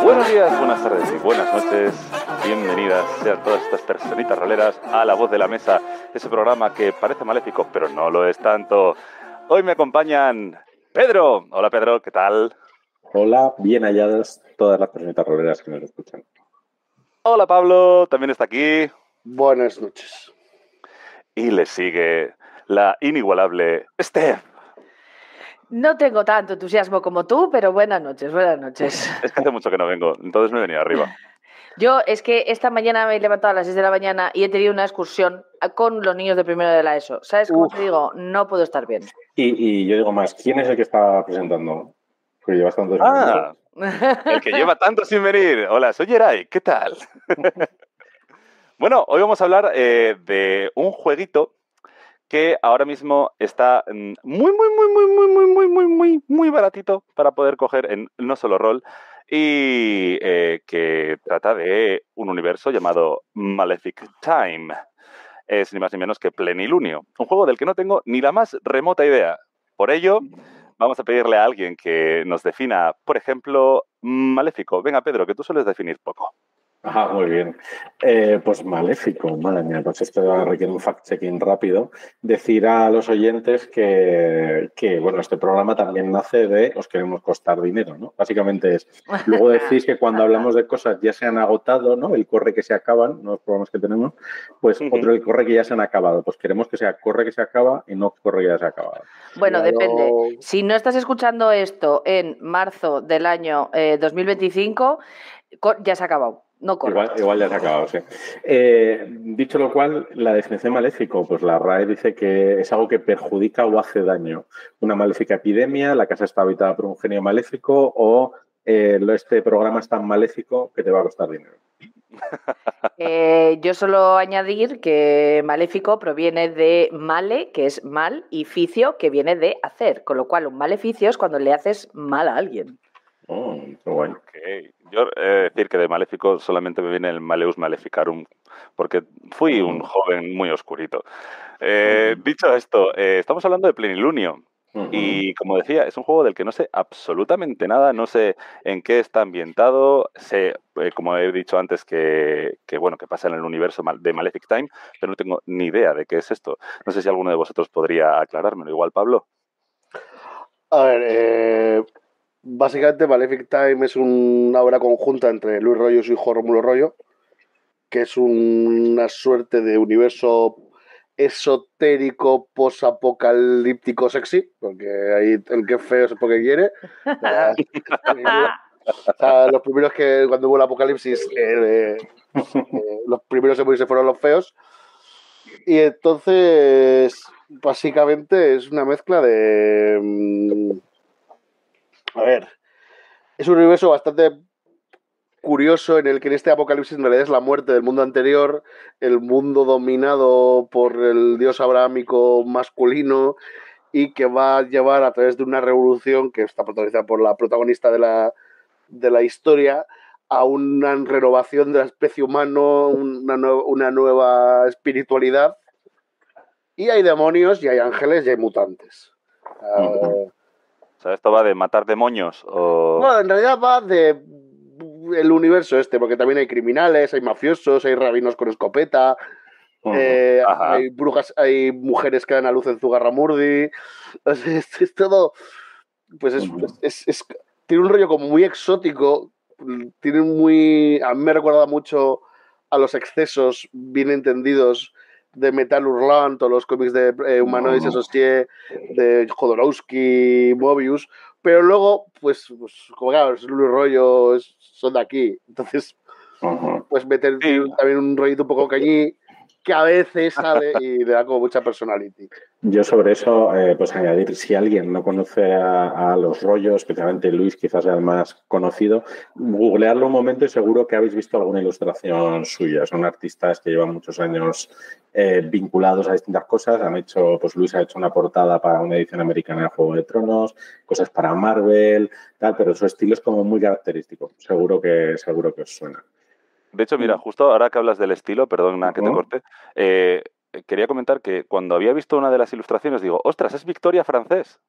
Buenos días, buenas tardes y buenas noches. Bienvenidas sean todas estas personitas roleras a La Voz de la Mesa, ese programa que parece maléfico, pero no lo es tanto. Hoy me acompañan Pedro. Hola Pedro, ¿qué tal? Hola, bien halladas todas las personitas roleras que nos escuchan. Hola Pablo, también está aquí. Buenas noches. Y le sigue la inigualable Steph. No tengo tanto entusiasmo como tú, pero buenas noches, buenas noches. Es que hace mucho que no vengo, entonces me he venido arriba. Yo es que esta mañana me he levantado a las 6 de la mañana y he tenido una excursión con los niños de primero de la ESO. ¿Sabes cómo te digo? No puedo estar bien. Y yo digo más, ¿quién es el que está presentando? Porque llevas tantos el que lleva tanto sin venir. Hola, soy Yeray, ¿qué tal? Bueno, hoy vamos a hablar de un jueguito que ahora mismo está muy baratito para poder coger en No Solo Roll y que trata de un universo llamado Malefic Time. Es ni más ni menos que Plenilunio, un juego del que no tengo ni la más remota idea. Por ello, vamos a pedirle a alguien que nos defina, por ejemplo, Maléfico. Venga, Pedro, que tú sueles definir poco. Ah, muy bien. Pues maléfico, madre mía, pues esto requiere un fact-checking rápido. Decir a los oyentes que, bueno, este programa también nace de os queremos costar dinero, ¿no? Básicamente es, luego decís que cuando hablamos de cosas ya se han agotado, ¿no? El corre que se acaban, ¿no? Los programas que tenemos, pues otro el corre que ya se han acabado. Pues queremos que sea corre que se acaba y no corre que ya se ha acabado. Bueno, depende. Si no estás escuchando esto en marzo del año 2025, ya se ha acabado. No corre. Igual ya se ha acabado, sí. Dicho lo cual, la definición de maléfico, pues la RAE dice que es algo que perjudica o hace daño. Una maléfica epidemia, la casa está habitada por un genio maléfico o este programa es tan maléfico que te va a costar dinero. Yo solo añadir que maléfico proviene de male, que es mal, y ficio, que viene de hacer. Con lo cual, un maleficio es cuando le haces mal a alguien. Oh, qué bueno. Okay. Yo decir que de maléfico solamente me viene el Maleus Maleficarum, porque fui un joven muy oscurito. Dicho esto, estamos hablando de Plenilunio. Y como decía, es un juego del que no sé absolutamente nada, no sé en qué está ambientado, sé, como he dicho antes, que pasa en el universo de Malefic Time, pero no tengo ni idea de qué es esto. No sé si alguno de vosotros podría aclarármelo. Igual, Pablo. A ver, básicamente Malefic Time es una obra conjunta entre Luis Royo y su hijo Rómulo Royo, que es una suerte de universo esotérico, posapocalíptico, sexy, porque ahí el que es feo es porque quiere. O sea, los primeros que cuando hubo el apocalipsis, los primeros en morirse fueron los feos. Y entonces, básicamente es una mezcla de... A ver, es un universo bastante curioso en el que en este apocalipsis en realidad es la muerte del mundo anterior, el mundo dominado por el dios abrahámico masculino y que va a llevar a través de una revolución que está protagonizada por la protagonista de la historia a una renovación de la especie humana, una nueva espiritualidad, y hay demonios y hay ángeles y hay mutantes. O sea, ¿esto va de matar demonios? O... Bueno, en realidad va de el universo porque también hay criminales, hay mafiosos, hay rabinos con escopeta, hay brujas, hay mujeres que dan a luz en Zugarramurdi. Es todo, pues tiene un rollo como muy exótico, tiene a mí me recuerda mucho a los excesos bien entendidos de Metal Hurlant o los cómics de Humanoids Associé, de Jodorowsky, Mobius, pero luego, pues como claro, es Luis Rollo, son de aquí, entonces pues meter también un rollito un poco cañí que a veces sale y le da como mucha personality. Yo sobre eso, pues añadir, si alguien no conoce a los rollos, especialmente Luis, quizás sea el más conocido, googlearlo un momento y seguro que habéis visto alguna ilustración suya. Son artistas que llevan muchos años vinculados a distintas cosas. Pues Luis ha hecho una portada para una edición americana de Juego de Tronos, cosas para Marvel, tal, pero su estilo es como muy característico. Seguro que os suena. De hecho, mira, justo ahora que hablas del estilo, perdona que te corte, quería comentar que cuando había visto una de las ilustraciones digo, ostras, es Victoria francés.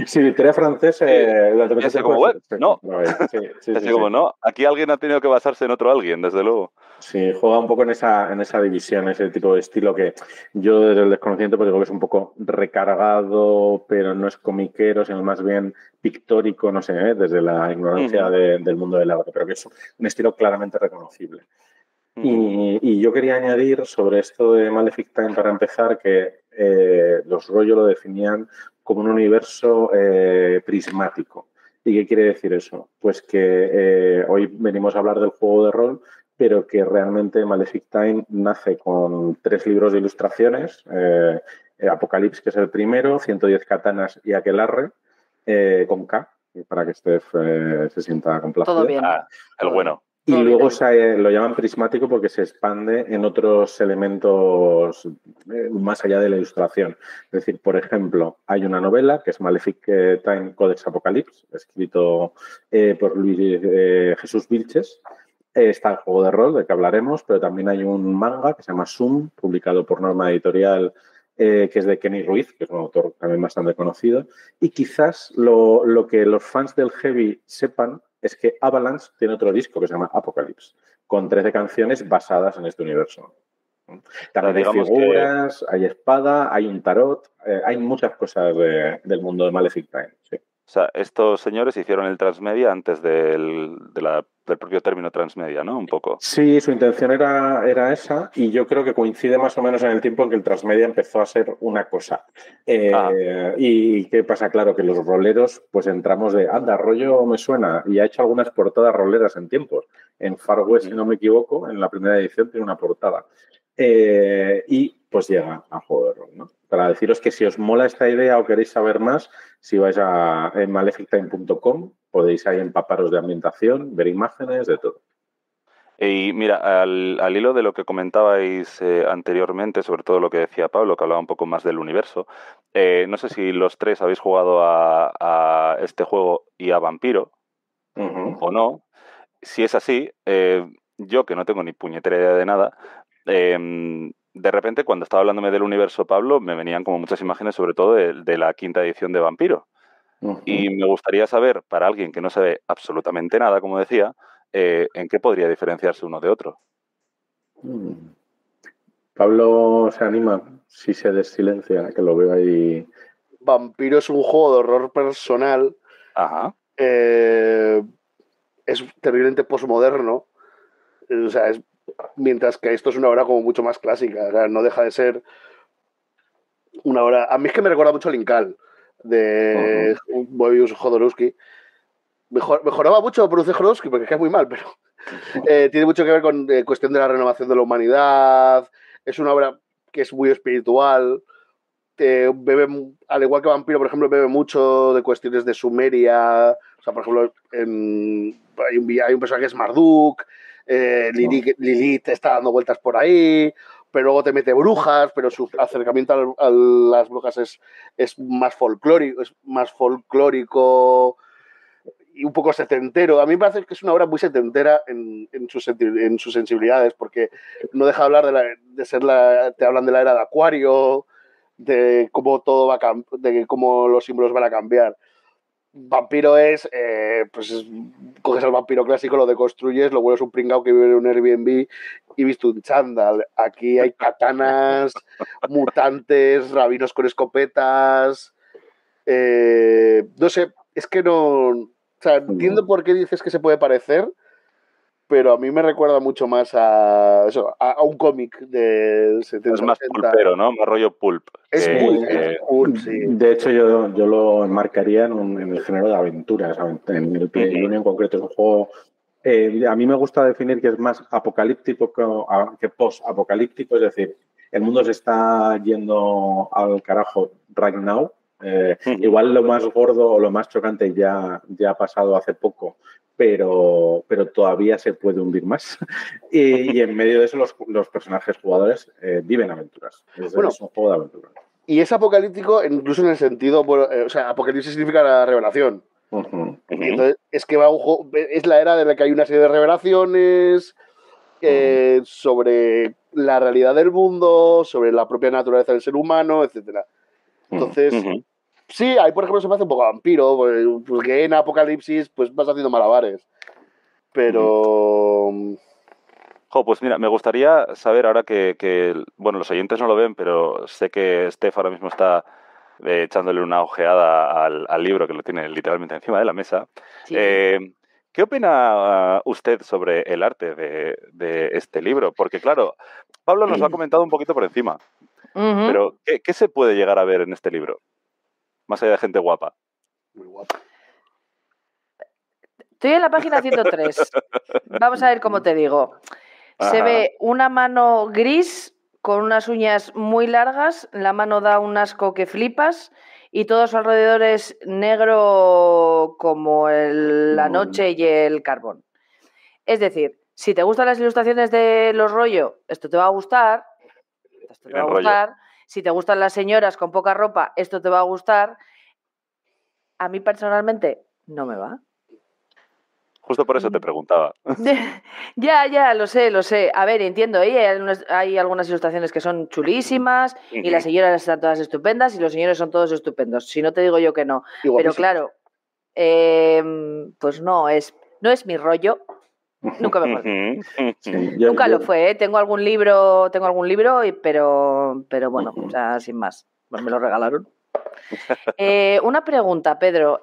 Sí, Victoria francés. Y así como, no. Sí, como, no, aquí alguien ha tenido que basarse en otro alguien, desde luego. Sí, juega un poco en esa división, ese tipo de estilo que yo desde el desconocimiento pues digo que es un poco recargado, pero no es comiquero, sino más bien pictórico, no sé, desde la ignorancia del mundo del arte, pero que es un estilo claramente reconocible. Y yo quería añadir sobre esto de Malefic Time, para empezar, que los rollos lo definían como un universo prismático. ¿Y qué quiere decir eso? Pues que hoy venimos a hablar del juego de rol, pero que realmente Malefic Time nace con 3 libros de ilustraciones, Apocalipsis, que es el primero, 110 katanas y Aquelarre, con K, para que Steph se sienta complacido. Todo bien. El bueno. Y luego lo llaman prismático porque se expande en otros elementos más allá de la ilustración. Es decir, por ejemplo, hay una novela que es Malefic Time Codex Apocalypse, escrito por Luis Jesús Vilches. Está el juego de rol, del que hablaremos, pero también hay un manga que se llama Zoom, publicado por Norma Editorial, que es de Kenny Ruiz, que es un autor también bastante conocido. Y quizás lo que los fans del heavy sepan es que Avalanche tiene otro disco que se llama Apocalypse, con 13 canciones basadas en este universo. También hay figuras, hay espada, hay un tarot, hay muchas cosas del mundo de Malefic Time. Sí. O sea, estos señores hicieron el transmedia antes del propio término transmedia, ¿no? Un poco. Sí, su intención era esa, y yo creo que coincide más o menos en el tiempo en que el transmedia empezó a ser una cosa. ¿Y qué pasa? Claro, que los roleros, pues entramos de, anda, rollo me suena, y ha hecho algunas portadas roleras en tiempos. En Far West, si no me equivoco, en la primera edición tiene una portada. Y pues llega a Juego de Rol, ¿no? Para deciros que si os mola esta idea o queréis saber más, si vais a malefictime.com, podéis ahí empaparos de ambientación, ver imágenes, de todo. Y mira, al hilo de lo que comentabais anteriormente, sobre todo lo que decía Pablo, que hablaba un poco más del universo, no sé si los 3 habéis jugado a este juego y a Vampiro, o no. Si es así, yo que no tengo ni puñetera idea de nada, de repente cuando estaba hablándome del universo Pablo, me venían como muchas imágenes, sobre todo de la 5ª edición de Vampiro. Y me gustaría saber, para alguien que no sabe absolutamente nada, como decía, ¿en qué podría diferenciarse uno de otro? Pablo se anima, si se desilencia, que lo veo ahí. Vampiro es un juego de horror personal. Ajá. Es terriblemente posmoderno. O sea, mientras que esto es una obra como mucho más clásica. O sea, no deja de ser una obra. A mí es que me recuerda mucho a Linkal, de Moebius Jodorowsky. Mejoraba mucho produce Jodorowsky porque es muy mal, pero tiene mucho que ver con cuestión de la renovación de la humanidad. Es una obra que es muy espiritual. Bebe, al igual que Vampiro, por ejemplo, bebe mucho de cuestiones de Sumeria. O sea, por ejemplo, hay un personaje que es Marduk. Lilith está dando vueltas por ahí, pero luego te mete brujas, pero su acercamiento a las brujas es más folclórico y un poco setentero. A mí me parece que es una obra muy setentera en sus sensibilidades, porque no deja de hablar te hablan de la era de Acuario, de cómo todo va a de cómo los símbolos van a cambiar. Vampiro pues coges al vampiro clásico, lo deconstruyes, lo vuelves un pringao que vive en un Airbnb y viste un chándal. Aquí hay katanas, mutantes, rabinos con escopetas. No sé, es que no. O sea, entiendo por qué dices que se puede parecer, pero a mí me recuerda mucho más a un cómic del 70. Es más pulpero, ¿no? Más rollo pulp. Es pulp, sí. De hecho, yo lo enmarcaría en el género de aventuras. En el Plenilunio en concreto es un juego A mí me gusta definir que es más apocalíptico que post-apocalíptico, es decir, el mundo se está yendo al carajo right now. Igual lo más gordo o lo más chocante ya ha pasado hace poco, pero todavía se puede hundir más. Y en medio de eso los personajes jugadores viven aventuras. Es un juego de aventuras. Y es apocalíptico incluso en el sentido, o sea, apocalipsis significa la revelación. Y entonces es que es la era de la que hay una serie de revelaciones sobre la realidad del mundo, sobre la propia naturaleza del ser humano, etcétera. Entonces, sí, ahí por ejemplo se me hace un poco vampiro, porque en Apocalipsis pues vas haciendo malabares. Pero... Pues mira, me gustaría saber ahora que, bueno, los oyentes no lo ven, pero sé que Steph ahora mismo está echándole una ojeada al libro, que lo tiene literalmente encima de la mesa. Sí. ¿Qué opina usted sobre el arte de este libro? Porque claro, Pablo nos lo ha comentado un poquito por encima, pero ¿qué se puede llegar a ver en este libro? Más allá de gente guapa. Muy guapa. Estoy en la página 103. Vamos a ver cómo te digo. Se ve una mano gris con unas uñas muy largas, la mano da un asco que flipas y todo a su alrededor es negro como la noche y el carbón. Es decir, si te gustan las ilustraciones de los rollo, esto te va a gustar. Esto te va a gustar. Si te gustan las señoras con poca ropa, esto te va a gustar. A mí personalmente no me va. Justo por eso te preguntaba. Ya, lo sé. A ver, entiendo, hay algunas ilustraciones que son chulísimas y las señoras están todas estupendas y los señores son todos estupendos. Si no te digo yo que no. Pero claro, pues no es mi rollo. Nunca me fue. Nunca lo fue, Tengo algún libro, pero bueno, o sea, sin más. Me lo regalaron. Una pregunta, Pedro.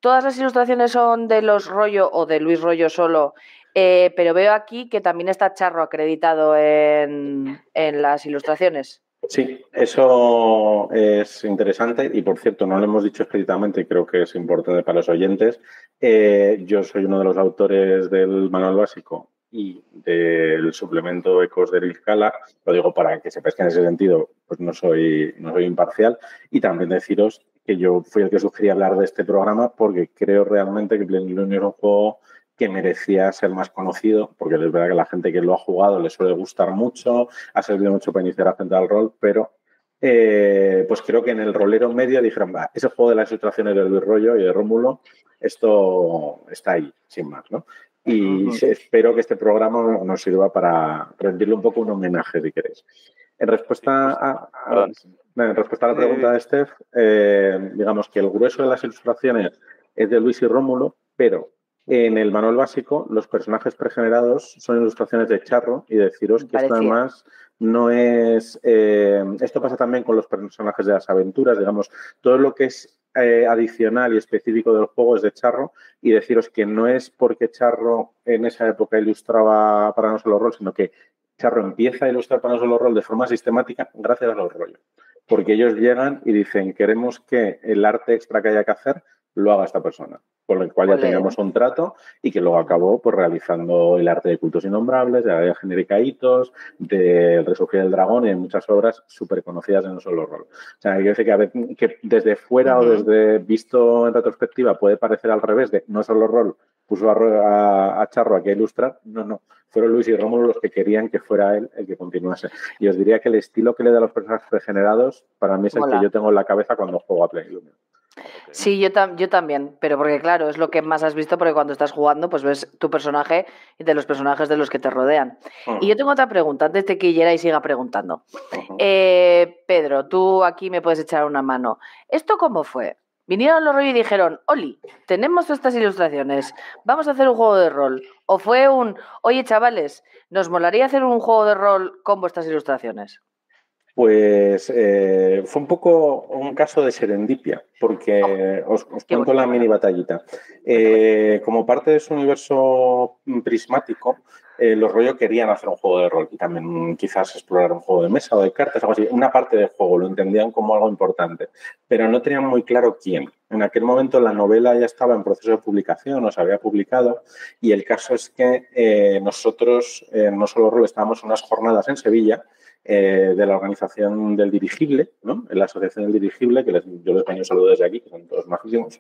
¿Todas las ilustraciones son de los Rollo o de Luis Rollo solo? Pero veo aquí que también está Charro acreditado en las ilustraciones. Sí, eso es interesante y, por cierto, no lo hemos dicho explícitamente y creo que es importante para los oyentes. Yo soy uno de los autores del manual básico y del suplemento Ecos de Rilskala. Lo digo para que sepáis que en ese sentido pues no soy imparcial. Y también deciros que yo fui el que sugerí hablar de este programa porque creo realmente que Plenilunio es un juego que merecía ser más conocido, porque es verdad que la gente que lo ha jugado le suele gustar mucho, ha servido mucho para iniciar a gente al rol, pero pues creo que en el rolero medio dijeron, ese juego de las ilustraciones de Luis Rollo y de Rómulo, esto está ahí, sin más, ¿no? Y espero que este programa nos sirva para rendirle un poco un homenaje, si queréis. En respuesta a la pregunta de Steph, digamos que el grueso de las ilustraciones es de Luis y Rómulo, pero en el manual básico los personajes pregenerados son ilustraciones de Charro y deciros que esto además no es... esto pasa también con los personajes de las aventuras, digamos, todo lo que es adicional y específico del juego es de Charro y deciros que no es porque Charro en esa época ilustraba para No Solo Rol, sino que Charro empieza a ilustrar para No Solo Rol de forma sistemática gracias a los rollos. Porque ellos llegan y dicen, queremos que el arte extra que haya que hacer lo haga esta persona. Con el cual ya teníamos un trato y que luego acabó pues realizando el arte de Cultos Innombrables, de la Guía Genérica Hitos, del Resurgir del Dragón y de muchas obras súper conocidas de No Solo Rol. O sea, hay que decir que, a ver, que desde fuera o desde visto en retrospectiva puede parecer al revés de No Solo Rol puso a Charro aquí a ilustrar. No. Fueron Luis y Rómulo los que querían que fuera él el que continuase. Y os diría que el estilo que le da a los personajes regenerados para mí es el que yo tengo en la cabeza cuando juego a Plenilunio. Sí, yo también, pero porque claro, es lo que más has visto porque cuando estás jugando pues ves tu personaje y de los personajes de los que te rodean. Y yo tengo otra pregunta, antes de que Yeray siga preguntando. Pedro, tú aquí me puedes echar una mano. ¿Esto cómo fue? Vinieron los rollos y dijeron, Oli, tenemos estas ilustraciones, vamos a hacer un juego de rol. O fue oye chavales, nos molaría hacer un juego de rol con vuestras ilustraciones. Pues fue un poco un caso de serendipia, porque os cuento la mini batallita. Como parte de su universo prismático, los rollos querían hacer un juego de rol y también quizás explorar un juego de mesa o de cartas, algo así. Una parte del juego lo entendían como algo importante, pero no tenían muy claro quién. En aquel momento la novela ya estaba en proceso de publicación, o se había publicado, y el caso es que nosotros, No Solo Rol, estábamos en unas jornadas en Sevilla de la organización del dirigible, ¿no? En la asociación del dirigible, que yo les doy un saludo desde aquí, que son todos majísimos.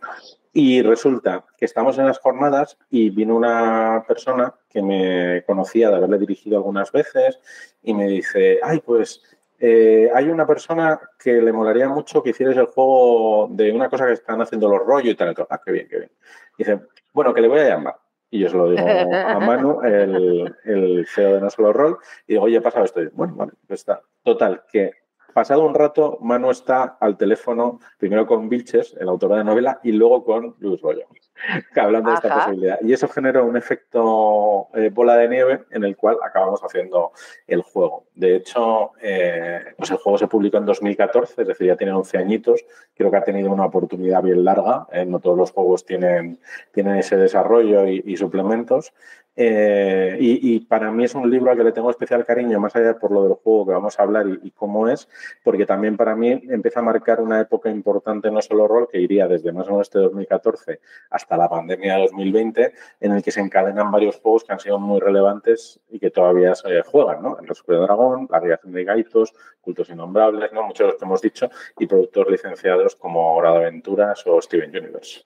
Y resulta que estamos en las jornadas y vino una persona que me conocía de haberle dirigido algunas veces y me dice, ay, pues hay una persona que le molaría mucho que hicieras el juego de una cosa que están haciendo los rollos y tal. Ah, qué bien, qué bien. Y dice, bueno, que le voy a llamar. Y yo se lo digo a Manu, el CEO de No Solo Rol, y digo, oye, pasa esto. Y, bueno, vale, pues está. Total, que pasado un rato, Manu está al teléfono, primero con Vilches, el autor de la novela, y luego con Luis Rollo, hablando de esta posibilidad. Y eso generó un efecto bola de nieve en el cual acabamos haciendo el juego. De hecho, pues el juego se publicó en 2014, es decir, ya tiene 11 añitos. Creo que ha tenido una oportunidad bien larga. No todos los juegos tienen ese desarrollo y suplementos. Y para mí es un libro al que le tengo especial cariño, más allá por lo del juego que vamos a hablar y cómo es, porque también para mí empieza a marcar una época importante No Solo Rol, que iría desde más o menos este 2014 hasta la pandemia de 2020, en el que se encadenan varios juegos que han sido muy relevantes y que todavía se juegan, ¿no? El Resucito de Dragón, La Creación de Gaitos, Cultos Innombrables, ¿no? Muchos de los que hemos dicho, y productores licenciados como Hora de Aventuras o Steven Universe.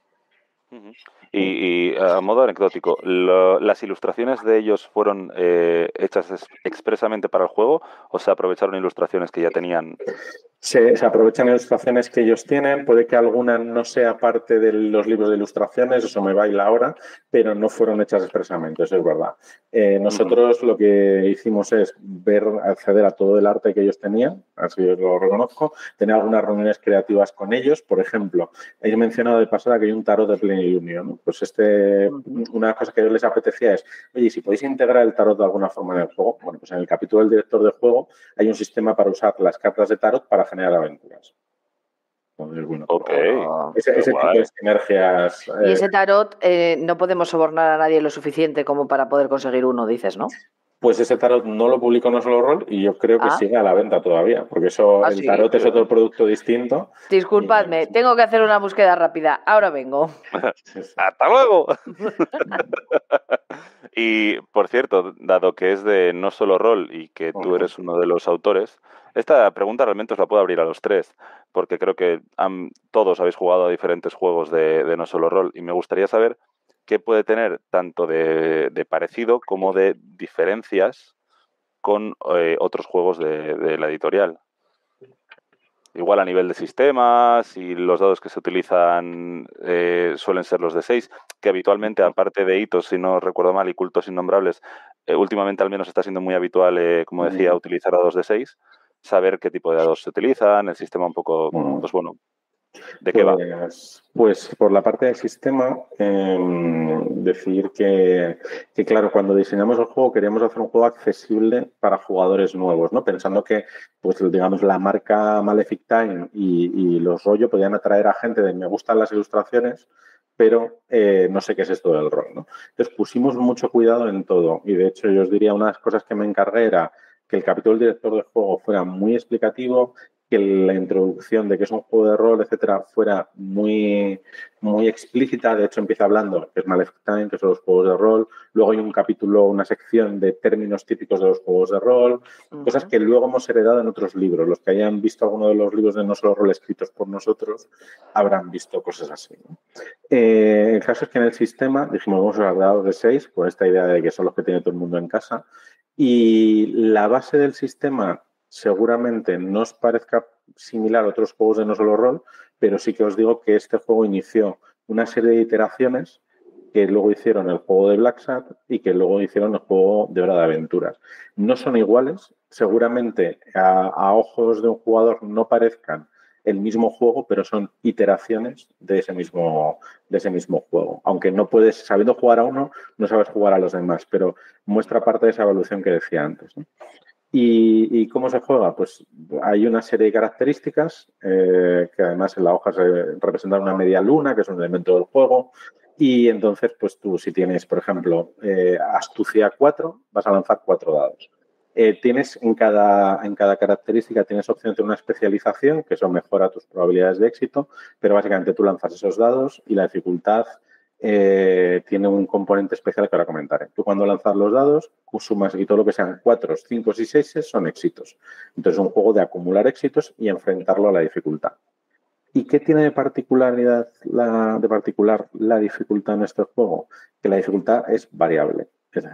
Y a modo anecdótico, ¿las ilustraciones de ellos fueron hechas expresamente para el juego o se aprovecharon ilustraciones que ya tenían? Se aprovechan ilustraciones que ellos tienen, puede que alguna no sea parte de los libros de ilustraciones, eso me baila ahora, pero no fueron hechas expresamente, eso es verdad. Nosotros lo que hicimos es acceder a todo el arte que ellos tenían, así os lo reconozco, tener algunas reuniones creativas con ellos. Por ejemplo, he mencionado de pasada que hay un tarot de plenilunio, ¿no? Pues una cosa que a ellos les apetecía es, oye, si podéis integrar el tarot de alguna forma en el juego, bueno, pues en el capítulo del director de juego hay un sistema para usar las cartas de tarot para generar aventuras. Entonces, bueno, ese tipo de sinergias. Y ese tarot no podemos sobornar a nadie lo suficiente como para poder conseguir uno, dices, ¿no? Pues ese tarot no lo publicó No Solo Rol y yo creo que sigue a la venta todavía, porque el tarot es otro producto distinto. Disculpadme, tengo que hacer una búsqueda rápida. Ahora vengo. ¡Hasta luego! Y, por cierto, dado que es de No Solo Rol y que tú eres uno de los autores, esta pregunta realmente os la puedo abrir a los tres, porque creo que todos habéis jugado a diferentes juegos de No Solo Rol y me gustaría saber qué puede tener tanto de parecido como de diferencias con otros juegos de la editorial. Igual a nivel de sistemas y los dados que se utilizan suelen ser los de 6, que habitualmente, aparte de hitos, si no recuerdo mal, y cultos innombrables, últimamente al menos está siendo muy habitual, como decía, utilizar dados de 6, saber qué tipo de dados se utilizan, el sistema un poco, pues bueno, ¿de qué va? Pues por la parte del sistema, decir que, claro, cuando diseñamos el juego queríamos hacer un juego accesible para jugadores nuevos, ¿no? Pensando que, pues digamos, la marca Malefic Time y los rollos podían atraer a gente de me gustan las ilustraciones, pero no sé qué es esto del rol, ¿no? Entonces pusimos mucho cuidado en todo y de hecho yo os diría una de las cosas que me encargué era que el capítulo del director de juego fuera muy explicativo, que la introducción de que es un juego de rol, etcétera, fuera muy, muy explícita. De hecho, empieza hablando que es Malefic Time, que son los juegos de rol. Luego hay un capítulo, una sección de términos típicos de los juegos de rol, cosas que luego hemos heredado en otros libros. Los que hayan visto alguno de los libros de No Solo Rol escritos por nosotros habrán visto cosas así, ¿no? El caso es que en el sistema dijimos, vamos a usar dados de 6, con esta idea de que son los que tiene todo el mundo en casa. Y la base del sistema seguramente no os parezca similar a otros juegos de No Solo Rol, pero sí que os digo que este juego inició una serie de iteraciones que luego hicieron el juego de Black Sat y que luego hicieron el juego de Hora de Aventuras. No son iguales, seguramente a ojos de un jugador no parezcan el mismo juego, pero son iteraciones de ese mismo juego. Aunque no puedes, sabiendo jugar a uno, no sabes jugar a los demás, pero muestra parte de esa evolución que decía antes, ¿no? ¿Y cómo se juega? Pues hay una serie de características que además en la hoja se representan una media luna, que es un elemento del juego. Y entonces, pues tú si tienes, por ejemplo, astucia 4, vas a lanzar 4 dados. Tienes en cada característica tienes opción de una especialización, que eso mejora tus probabilidades de éxito, pero básicamente tú lanzas esos dados y la dificultad tiene un componente especial que ahora comentaré. Tú cuando lanzas los dados, sumas y todo lo que sean 4, 5 y 6 son éxitos. Entonces es un juego de acumular éxitos y enfrentarlo a la dificultad. ¿Y qué tiene de particular la dificultad en este juego? Que la dificultad es variable.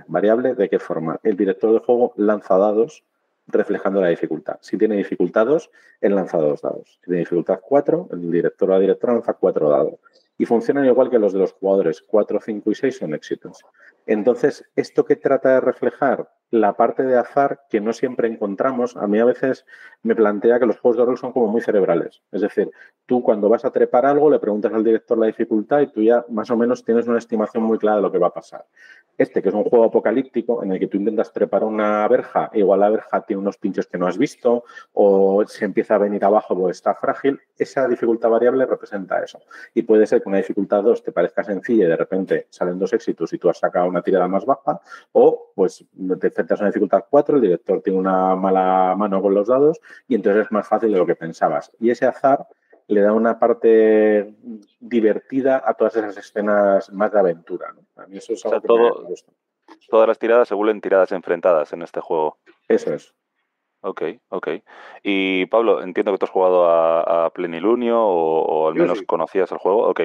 ¿Variable de qué forma? El director del juego lanza dados reflejando la dificultad. Si tiene dificultad 2, él lanza 2 dados. Si tiene dificultad 4, el director o la directora lanza 4 dados. Y funcionan igual que los de los jugadores. 4, 5 y 6 son éxitos. Entonces, ¿esto qué trata de reflejar? La parte de azar que no siempre encontramos. A mí a veces me plantea que los juegos de rol son como muy cerebrales. Es decir, tú cuando vas a trepar algo le preguntas al director la dificultad y tú ya más o menos tienes una estimación muy clara de lo que va a pasar. Este, que es un juego apocalíptico en el que tú intentas trepar una verja, igual la verja tiene unos pinchos que no has visto o se empieza a venir abajo o está frágil, esa dificultad variable representa eso. Y puede ser que una dificultad 2 te parezca sencilla y de repente salen 2 éxitos y tú has sacado una tirada más baja, o pues te enfrentas a una dificultad 4, el director tiene una mala mano con los dados y entonces es más fácil de lo que pensabas. Y ese azar le da una parte divertida a todas esas escenas más de aventura, ¿no? A mí eso es algo que me gusta. Todas las tiradas se vuelven tiradas enfrentadas en este juego. Eso es. Ok. Y Pablo, entiendo que tú has jugado a Plenilunio o al menos conocías el juego. Ok.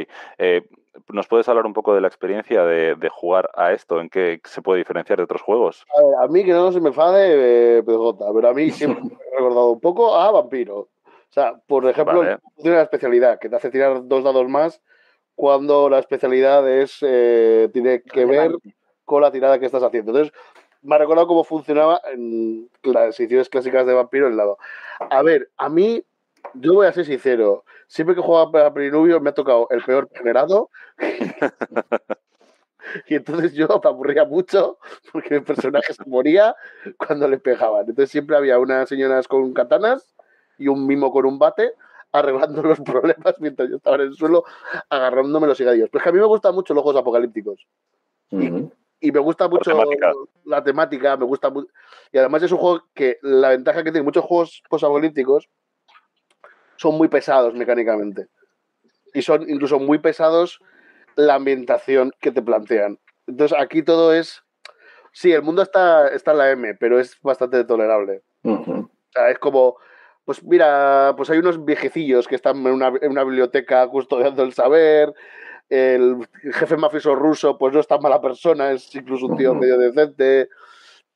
¿Nos puedes hablar un poco de la experiencia de jugar a esto? ¿En qué se puede diferenciar de otros juegos? A mí, que no se me enfade, PJ, pero a mí siempre me ha recordado un poco a Vampiro. O sea, por ejemplo, tiene una especialidad que te hace tirar 2 dados más cuando la especialidad tiene que ver con la tirada que estás haciendo. Entonces, me ha recordado cómo funcionaba en las ediciones clásicas de Vampiro el dado. A ver, a mí, yo voy a ser sincero, siempre que he jugado a Plenilunio me ha tocado el peor generado. Y entonces yo me aburría mucho porque el personaje se moría cuando le pegaban. Entonces siempre había unas señoras con katanas y un mimo con un bate arreglando los problemas mientras yo estaba en el suelo agarrándome los higadillos. Pero es que a mí me gustan mucho los juegos apocalípticos. Y me gusta mucho la temática, me gusta mucho. Y además es un juego que la ventaja que tiene muchos juegos posapocalípticos son muy pesados mecánicamente. Y son incluso muy pesados la ambientación que te plantean. Entonces aquí todo es... Sí, el mundo está en la M, pero es bastante tolerable. O sea, es como... Pues mira, pues hay unos viejecillos que están en una biblioteca custodiando el saber. El jefe mafioso ruso pues no es tan mala persona, es incluso un tío medio decente.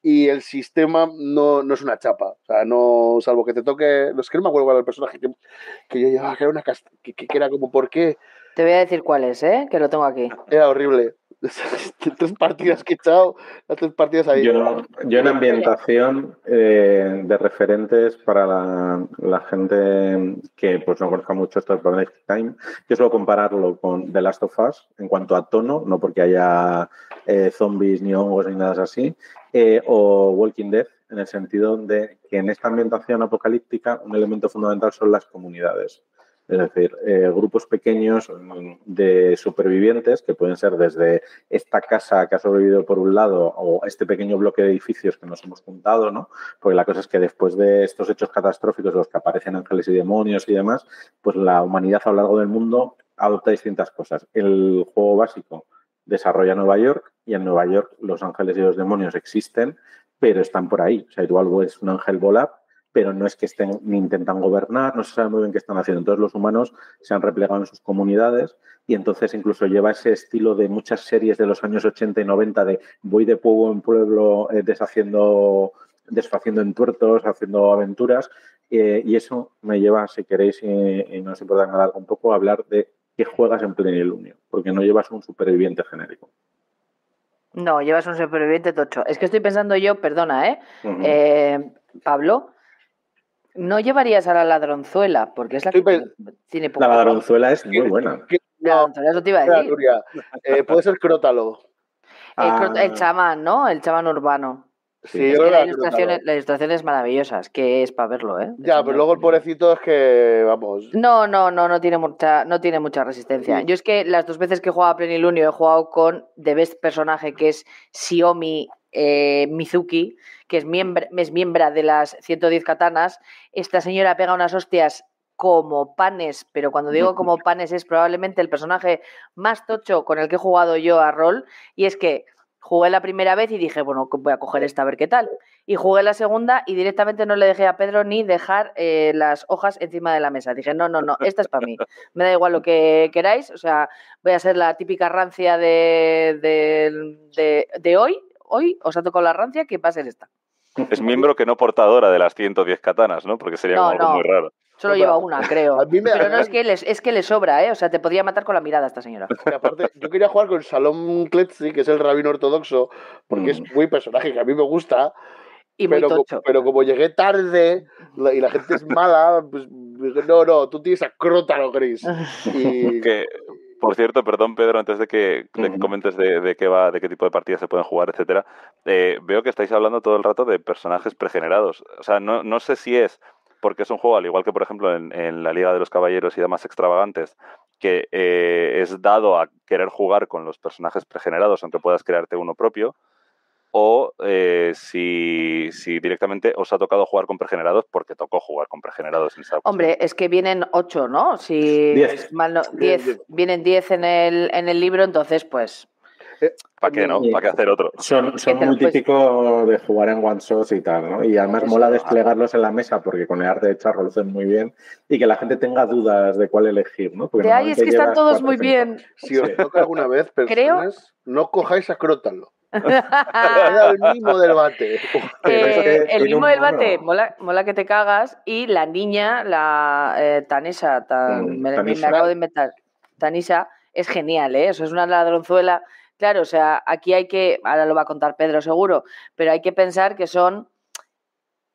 Y el sistema no es una chapa. O sea, no, salvo que te toque... Es que no me acuerdo cuál era el personaje que yo llevaba, que era que era como, ¿por qué? Te voy a decir cuál es, que lo tengo aquí. Era horrible. 3 partidas que he echado, las 3 partidas ahí. Yo en ambientación de referentes para la gente que pues no conozca mucho esto de Planet Time, yo suelo compararlo con The Last of Us en cuanto a tono, no porque haya zombies ni hongos ni nada así, o Walking Dead, en el sentido de que en esta ambientación apocalíptica un elemento fundamental son las comunidades. Es decir, grupos pequeños de supervivientes que pueden ser desde esta casa que ha sobrevivido por un lado o este pequeño bloque de edificios que nos hemos juntado, ¿no? Porque la cosa es que después de estos hechos catastróficos, los que aparecen ángeles y demonios y demás, pues la humanidad a lo largo del mundo adopta distintas cosas. El juego básico desarrolla Nueva York y en Nueva York los ángeles y los demonios existen, pero están por ahí. O sea, tú algo es un ángel volar, pero no es que estén ni intentan gobernar, no se sabe muy bien qué están haciendo. Entonces los humanos se han replegado en sus comunidades y entonces incluso lleva ese estilo de muchas series de los años 80 y 90 de voy de pueblo en pueblo deshaciendo entuertos, haciendo aventuras y eso me lleva, si queréis, y no os importa nada, un poco a hablar de qué juegas en Plenilunio, porque no llevas un superviviente genérico. No, llevas un superviviente tocho. Es que estoy pensando yo, perdona, Pablo, no llevarías a la ladronzuela, porque es la que tiene poco. La ladronzuela es muy buena. La ladronzuela, eso te iba a decir. Puede ser Crótalo. El chamán, ¿no? El chamán urbano. Sí, Es yo que creo la que ilustración es maravillosa, es que es para verlo, ¿eh? ya, pero luego el pobrecito es que, vamos. No tiene mucha resistencia. Yo es que las 2 veces que he jugado a Plenilunio he jugado con The Best personaje, que es Xiaomi Mizuki, que es miembro de las 110 katanas. Esta señora pega unas hostias como panes, pero cuando digo como panes es probablemente el personaje más tocho con el que he jugado yo a rol, y es que jugué la primera vez y dije, bueno, voy a coger esta a ver qué tal. Y jugué la segunda y directamente no le dejé a Pedro ni dejar las hojas encima de la mesa. Dije, no, esta es para mí. Me da igual lo que queráis, o sea, voy a ser la típica rancia de hoy. Hoy os ha tocado la rancia, que va a ser esta. Es miembro que no portadora de las 110 katanas, ¿no? Porque sería como algo muy raro. Solo lleva una, creo. Pero no, es que le sobra, ¿eh? O sea, te podría matar con la mirada esta señora. Y aparte, yo quería jugar con Salom Kletzi, que es el rabino ortodoxo, porque es muy personaje que a mí me gusta. Y muy tocho. Pero como llegué tarde y la gente es mala, pues dije, no, tú tienes a Crótalo Gris. Y... Que, por cierto, perdón, Pedro, antes de que comentes de qué va, de qué tipo de partidas se pueden jugar, etcétera, veo que estáis hablando todo el rato de personajes pregenerados. O sea, no sé si es porque es un juego, al igual que, por ejemplo, en la Liga de los Caballeros y demás extravagantes, que es dado a querer jugar con los personajes pregenerados, aunque puedas crearte uno propio, o si directamente os ha tocado jugar con pregenerados porque tocó jugar con pregenerados en esa ocasión. Hombre, es que vienen 8, ¿no? Si 10. Vienen 10 en el libro, entonces pues... ¿Para qué, no? ¿Para qué hacer otro? Son muy típicos de jugar en one shot y tal, ¿no? Y además mola desplegarlos en la mesa porque con el arte de charro lo hacen muy bien y que la gente tenga dudas de cuál elegir, ¿no? Porque es que están todos muy bien. Si os toca alguna vez, personas, no cojáis a Crótalo. Era el mimo del bate. El mimo del bate mola que te cagas, y la niña, la Tanisa, me acabo de inventar, Tanisa, es genial, ¿eh? Eso es una ladronzuela. Claro, o sea, aquí hay que, ahora lo va a contar Pedro seguro, pero hay que pensar que son,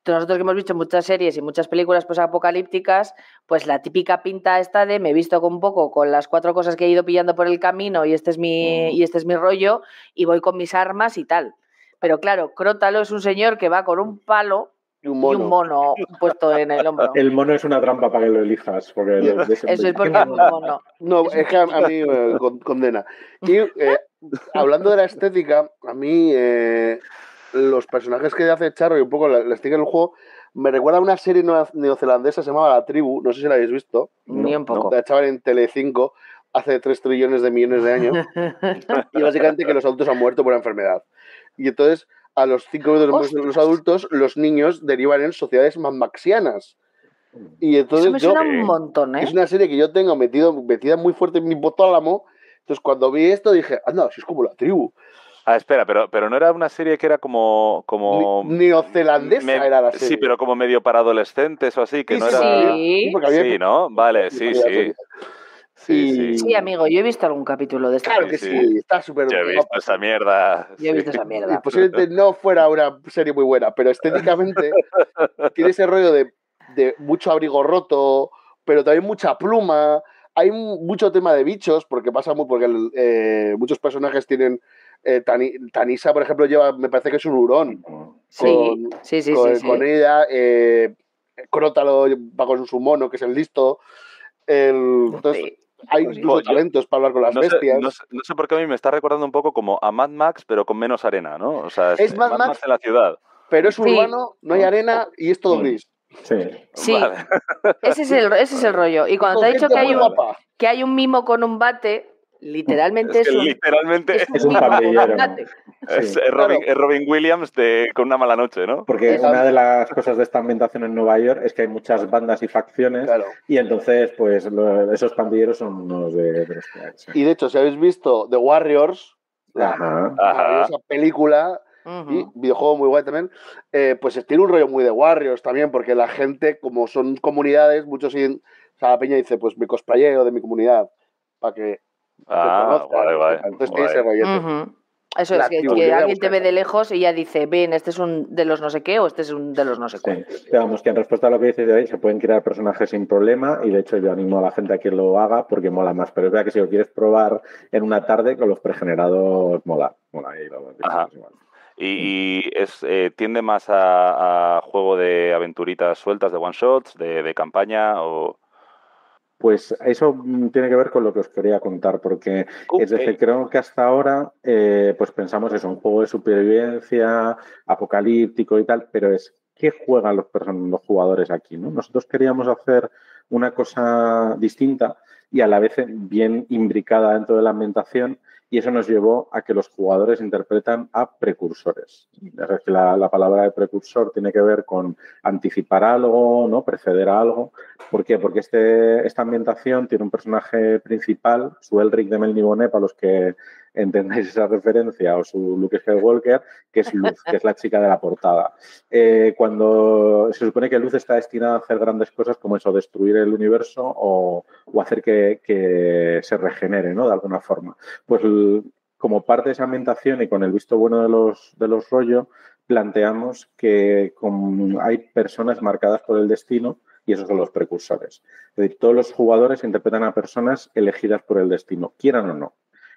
nosotros que hemos visto muchas series y muchas películas apocalípticas, pues la típica pinta esta de me he visto con un poco con las 4 cosas que he ido pillando por el camino y este es mi rollo y voy con mis armas y tal. Pero claro, Crótalo es un señor que va con un palo y un mono puesto en el hombro. El mono es una trampa para que lo elijas. Porque eso es porque es muy mono. No, es que a mí me condena. Y hablando de la estética, a mí los personajes que hace Charro y un poco la estética del juego me recuerda a una serie neozelandesa, se llamaba La Tribu, no sé si la habéis visto. Ni un poco. La echaban en Telecinco hace 3 trillones de millones de años. Y básicamente que los adultos han muerto por enfermedad. Y entonces, a los 5 minutos de los adultos, los niños derivan en sociedades mammaxianas. Y entonces eso me suena un montón, ¿eh? Es una serie que yo tengo metida muy fuerte en mi hipotálamo. Entonces, cuando vi esto, dije, anda, si es como La Tribu. Ah, espera, pero no era una serie que era como neozelandesa era la serie. Sí, pero como medio para adolescentes o así, que no era... Sí, ¿no? Vale, sí. Sí, amigo, yo he visto algún capítulo de esta. Claro que sí, está súper... Yo he visto esa mierda. Y posiblemente no fuera una serie muy buena, pero estéticamente tiene ese rollo de mucho abrigo roto, pero también mucha pluma. Hay mucho tema de bichos, porque pasa porque muchos personajes tienen... Tanisa, por ejemplo, me parece que es un hurón. Sí. Con ella, Crótalo va con su mono, que es el listo. Entonces, hay incluso talentos para hablar con las bestias. No sé por qué a mí me está recordando un poco como a Mad Max, pero con menos arena, ¿no? O sea, es Mad Max en la ciudad. Pero es urbano, no hay arena y es todo gris. Sí. Vale. Ese es el rollo. Y cuando te ha dicho que hay un mimo con un bate, literalmente es un pandillero. Es Robin Williams con una mala noche, ¿no? Porque una de las cosas de esta ambientación en Nueva York es que hay muchas bandas y facciones, y entonces pues esos pandilleros son unos de los que hay. Sí. Y de hecho, si habéis visto The Warriors, la maravillosa película y videojuego muy guay también, pues tiene un rollo muy de Warriors también, porque la gente, como son comunidades, muchos la peña dice, pues me cosplayeo de mi comunidad, para que vale. Entonces tiene ese rollete. Eso es, que alguien te ve de lejos y ya dice, ven, este es un de los no sé qué o este es un de los no sé qué. Sí. Digamos que en respuesta a lo que dices de ahí, se pueden crear personajes sin problema, y de hecho yo animo a la gente a que lo haga porque mola más. Pero es verdad que si lo quieres probar en una tarde, con los pregenerados mola. Y tiende más a juego de aventuritas sueltas, de one-shots, de campaña o... Pues eso tiene que ver con lo que os quería contar, porque es decir, creo que hasta ahora pues pensamos eso, un juego de supervivencia, apocalíptico y tal, pero es ¿qué juegan los jugadores aquí, ¿no? Nosotros queríamos hacer una cosa distinta y a la vez bien imbricada dentro de la ambientación, y eso nos llevó a que los jugadores interpretan a precursores. Es que la palabra de precursor tiene que ver con anticipar algo, ¿no? Preceder a algo. ¿Por qué? Porque esta ambientación tiene un personaje principal, su Elric de Melniboné, para los que entendáis esa referencia, o su Luke Skywalker, que es Luz, que es la chica de la portada. Cuando se supone que Luz está destinada a hacer grandes cosas como eso, destruir el universo o hacer que se regenere, ¿no? De alguna forma. Pues como parte de esa ambientación y con el visto bueno de los rollos, planteamos que hay personas marcadas por el destino y esos son los precursores. Es decir, todos los jugadores interpretan a personas elegidas por el destino, quieran o no.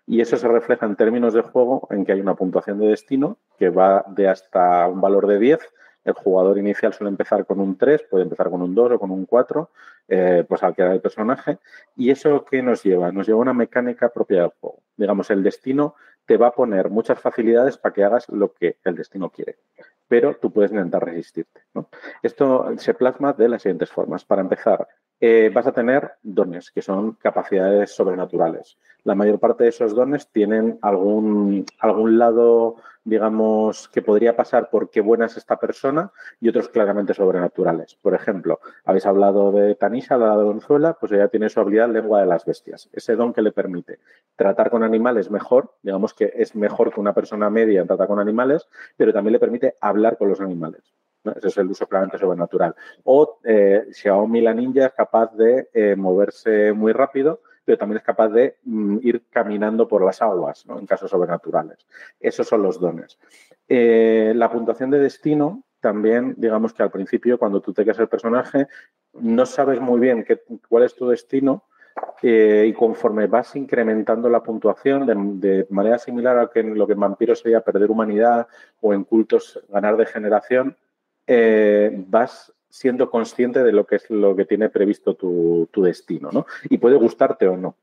Y eso se refleja en términos de juego en que hay una puntuación de destino que va de hasta un valor de 10. El jugador inicial suele empezar con un 3, puede empezar con un 2 o con un 4, pues al crear el personaje. ¿Y eso qué nos lleva? Nos lleva a una mecánica propia del juego. Digamos, el destino te va a poner muchas facilidades para que hagas lo que el destino quiere, pero tú puedes intentar resistirte, ¿no? Esto se plasma de las siguientes formas. Para empezar, vas a tener dones, que son capacidades sobrenaturales. La mayor parte de esos dones tienen algún lado, digamos, que podría pasar por qué buena es esta persona y otros claramente sobrenaturales. Por ejemplo, habéis hablado de Tanisha, la donzuela, pues ella tiene su habilidad lengua de las bestias. Ese don que le permite tratar con animales mejor, digamos que es mejor que una persona media en tratar con animales, pero también le permite hablar con los animales, ¿no? Ese es el uso claramente sobrenatural. O Xiaomi la ninja es capaz de moverse muy rápido, pero también es capaz de ir caminando por las aguas, ¿no? En casos sobrenaturales. Esos son los dones. La puntuación de destino también, digamos que al principio, cuando tú te creas el personaje, no sabes muy bien cuál es tu destino, y conforme vas incrementando la puntuación de manera similar a lo que en vampiros sería perder humanidad o en cultos ganar degeneración, vas siendo consciente de lo que es lo que tiene previsto tu destino, ¿no? Y puede gustarte o no.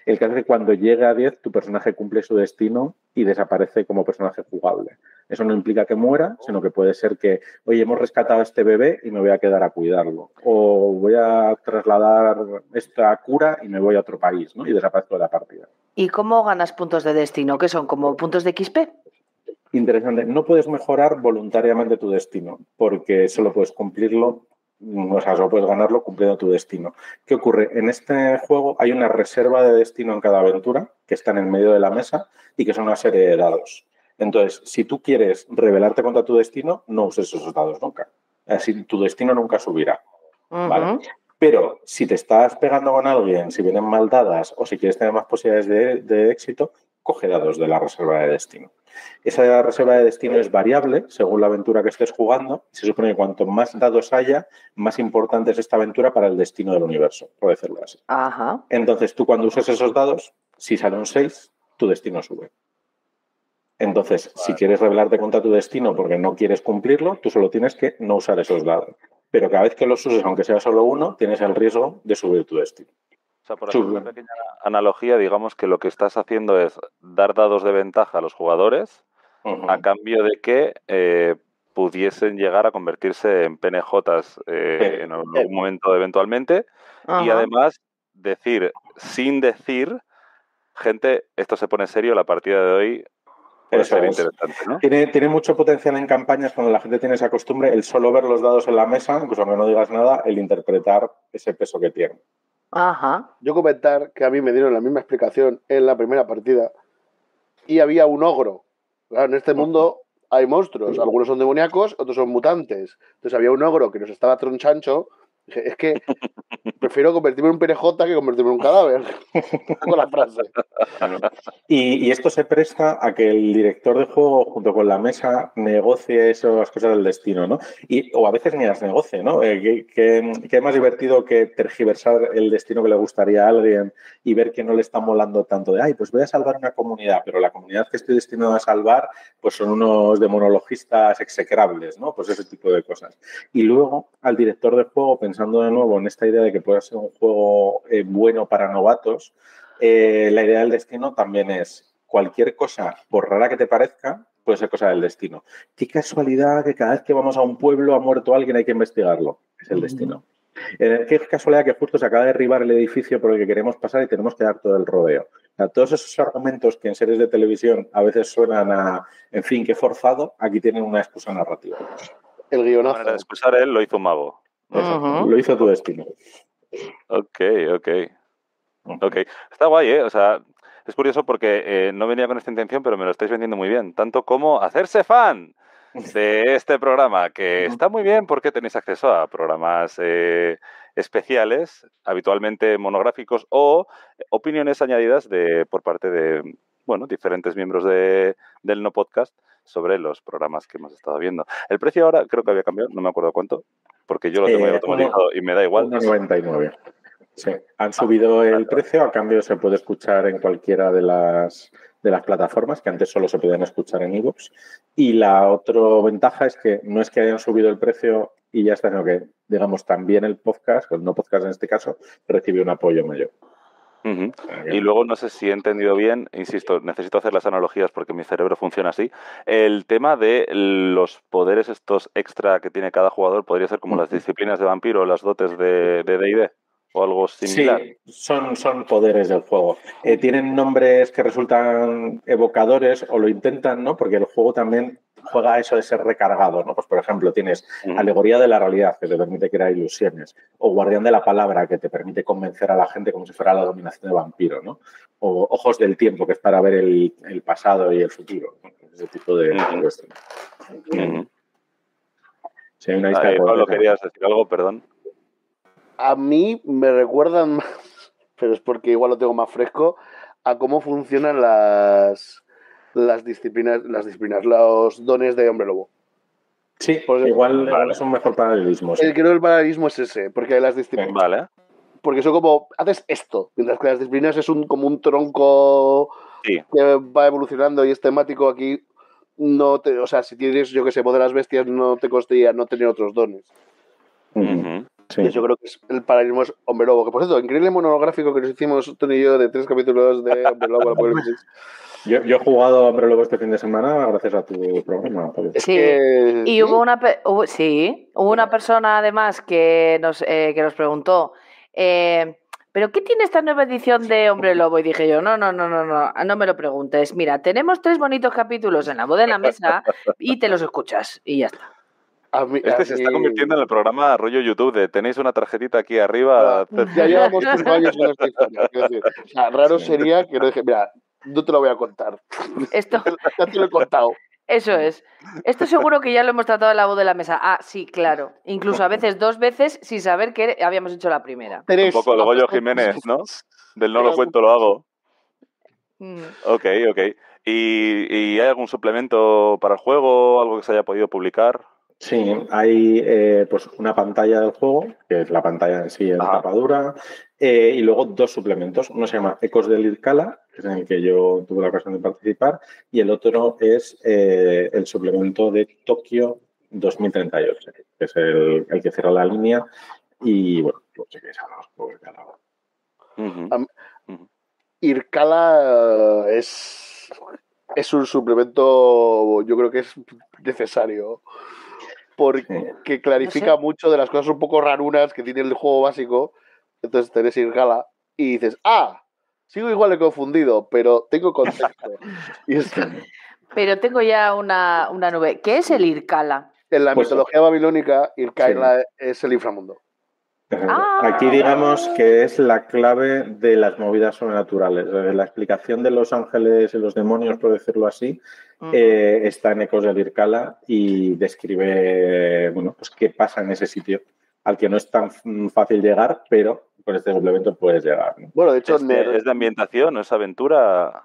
El caso es que cuando llega a 10, tu personaje cumple su destino y desaparece como personaje jugable. Eso no implica que muera, sino que puede ser que, oye, hemos rescatado a este bebé y me voy a quedar a cuidarlo. O voy a trasladar esta cura y me voy a otro país, ¿no? Y desaparezco de la partida. ¿Y cómo ganas puntos de destino? ¿Qué son? ¿Como puntos de XP? Interesante. No puedes mejorar voluntariamente tu destino, porque solo puedes cumplirlo, o sea, solo puedes ganarlo cumpliendo tu destino. ¿Qué ocurre? En este juego hay una reserva de destino en cada aventura, que está en el medio de la mesa, y que son una serie de dados. Entonces, si tú quieres rebelarte contra tu destino, no uses esos dados nunca. Así tu destino nunca subirá. ¿Vale? Pero si te estás pegando con alguien, si vienen mal dadas o si quieres tener más posibilidades de éxito, coge dados de la reserva de destino. Esa reserva de destino es variable según la aventura que estés jugando. Se supone que cuanto más dados haya, más importante es esta aventura para el destino del universo, por decirlo así. Ajá. Entonces, tú cuando uses esos dados, si sale un 6, tu destino sube. Entonces, si quieres rebelarte contra tu destino porque no quieres cumplirlo, tú solo tienes que no usar esos dados. Pero cada vez que los uses, aunque sea solo uno, tienes el riesgo de subir tu destino. O sea, por hacer una pequeña analogía, digamos que lo que estás haciendo es dar dados de ventaja a los jugadores a cambio de que pudiesen llegar a convertirse en PNJs en algún momento eventualmente. Y además decir, sin decir, gente, esto se pone serio, la partida de hoy puede ser interesante, ¿no? Tiene mucho potencial en campañas cuando la gente tiene esa costumbre, el solo ver los dados en la mesa, incluso aunque no digas nada, el interpretar ese peso que tiene. Ajá. Yo comentar que a mí me dieron la misma explicación en la primera partida y había un ogro. Claro, en este mundo hay monstruos, algunos son demoníacos, otros son mutantes. Entonces había un ogro que nos estaba tronchancho Dije, es que prefiero convertirme en un perejota que convertirme en un cadáver. Con la frase. Y esto se presta a que el director de juego, junto con la mesa, negocie esas cosas del destino, ¿no? O a veces ni las negocie, ¿no? ¿Qué es más divertido que tergiversar el destino que le gustaría a alguien y ver que no le está molando tanto de, ay, pues voy a salvar una comunidad, pero la comunidad que estoy destinado a salvar, pues son unos demonologistas execrables, ¿no? Pues ese tipo de cosas. Y luego, al director de juego, pensando de nuevo en esta idea de que pueda ser un juego bueno para novatos, la idea del destino también es cualquier cosa, por rara que te parezca, puede ser cosa del destino. Qué casualidad que cada vez que vamos a un pueblo ha muerto alguien, hay que investigarlo. Es el destino. Qué casualidad que justo se acaba de derribar el edificio por el que queremos pasar y tenemos que dar todo el rodeo. O sea, todos esos argumentos que en series de televisión a veces suenan a, en fin, qué forzado, aquí tienen una excusa narrativa. El guionazo. La manera de excusar él lo hizo un mago. Lo hizo tu destino. Ok. Está guay, ¿eh? O sea, es curioso porque no venía con esta intención, pero me lo estáis vendiendo muy bien. Tanto como hacerse fan de este programa, que está muy bien porque tenéis acceso a programas especiales, habitualmente monográficos, o opiniones añadidas por parte de, bueno, diferentes miembros del No Podcast sobre los programas que hemos estado viendo. El precio ahora creo que había cambiado, no me acuerdo cuánto, porque yo lo tengo automatizado y me da igual. 1,99. Sí, han subido el precio, a cambio se puede escuchar en cualquiera de las plataformas, que antes solo se podían escuchar en iVoox. Y la otra ventaja es que no es que hayan subido el precio y ya está, sino que, digamos, también el podcast, el No Podcast en este caso, recibe un apoyo mayor. Y luego, no sé si he entendido bien, insisto, necesito hacer las analogías porque mi cerebro funciona así. El tema de los poderes estos extra que tiene cada jugador podría ser como las disciplinas de vampiro o las dotes de D&D. ¿O algo similar? Sí, son poderes del juego. Tienen nombres que resultan evocadores o lo intentan, ¿no? Porque el juego también juega a eso de ser recargado, ¿no? Pues, por ejemplo, tienes alegoría de la realidad, que te permite crear ilusiones, o guardián de la palabra, que te permite convencer a la gente como si fuera la dominación de vampiro, ¿no? O ojos del tiempo, que es para ver el pasado y el futuro, ¿no? Ese tipo de cuestiones. Sí, hay una lista de Pablo, ¿querías decir algo? Perdón. A mí me recuerdan más, pero es porque igual lo tengo más fresco, a cómo funcionan las disciplinas, los dones de Hombre Lobo. Sí, porque igual es un mejor paralelismo. Sí. Creo que el paralelismo es ese, porque las disciplinas... Vale. Porque son como, haces esto, mientras que las disciplinas es como un tronco que va evolucionando y es temático. Aquí no te, o sea, si tienes, yo que sé, voz de las bestias, no te costaría no tener otros dones. Sí. Yo creo que el paralelismo es Hombre Lobo. Que por cierto, increíble monográfico que nos hicimos Tony y yo de 3 capítulos de Hombre Lobo. Yo he jugado a Hombre Lobo este fin de semana gracias a tu programa. Sí, y hubo una persona además que nos preguntó, ¿pero qué tiene esta nueva edición de Hombre Lobo? Y dije yo, no me lo preguntes. Mira, tenemos 3 bonitos capítulos en La Voz de la Mesa y te los escuchas y ya está. Se está convirtiendo en el programa rollo YouTube de tenéis una tarjetita aquí arriba. Ya llevamos 5 años con esta historia. Decir, o sea, raro sería que no dije, mira, no te lo voy a contar. Esto ya te lo he contado. Eso es. Esto seguro que ya lo hemos tratado en La Voz de la Mesa. Ah, sí, claro. Incluso a veces 2 veces sin saber que habíamos hecho la primera. Un poco el Goyo Jiménez, ¿no? Del no lo cuento, lo hago. Ok. ¿Y hay algún suplemento para el juego? ¿Algo que se haya podido publicar? Sí, hay pues una pantalla del juego, que es la pantalla en sí en tapadura, y luego 2 suplementos. Uno se llama Ecos del Irkala, que es en el que yo tuve la ocasión de participar, y el otro es el suplemento de Tokio 2038, que es el que cierra la línea. Y bueno, pues sí que es Irkala es un suplemento, yo creo que es necesario. Porque clarifica mucho de las cosas un poco rarunas que tiene el juego básico. Entonces tenés Irkala y dices, sigo igual de confundido, pero tengo contexto. Pero tengo ya una nube. ¿Qué es el Irkala? En la mitología babilónica, Irkala es el inframundo. Aquí digamos que es la clave de las movidas sobrenaturales. La explicación de los ángeles y los demonios, por decirlo así, está en Ecos del Irkala y describe pues qué pasa en ese sitio al que no es tan fácil llegar, pero con este suplemento puedes llegar, ¿no? Bueno, de hecho, ¿Es de ambientación, es aventura?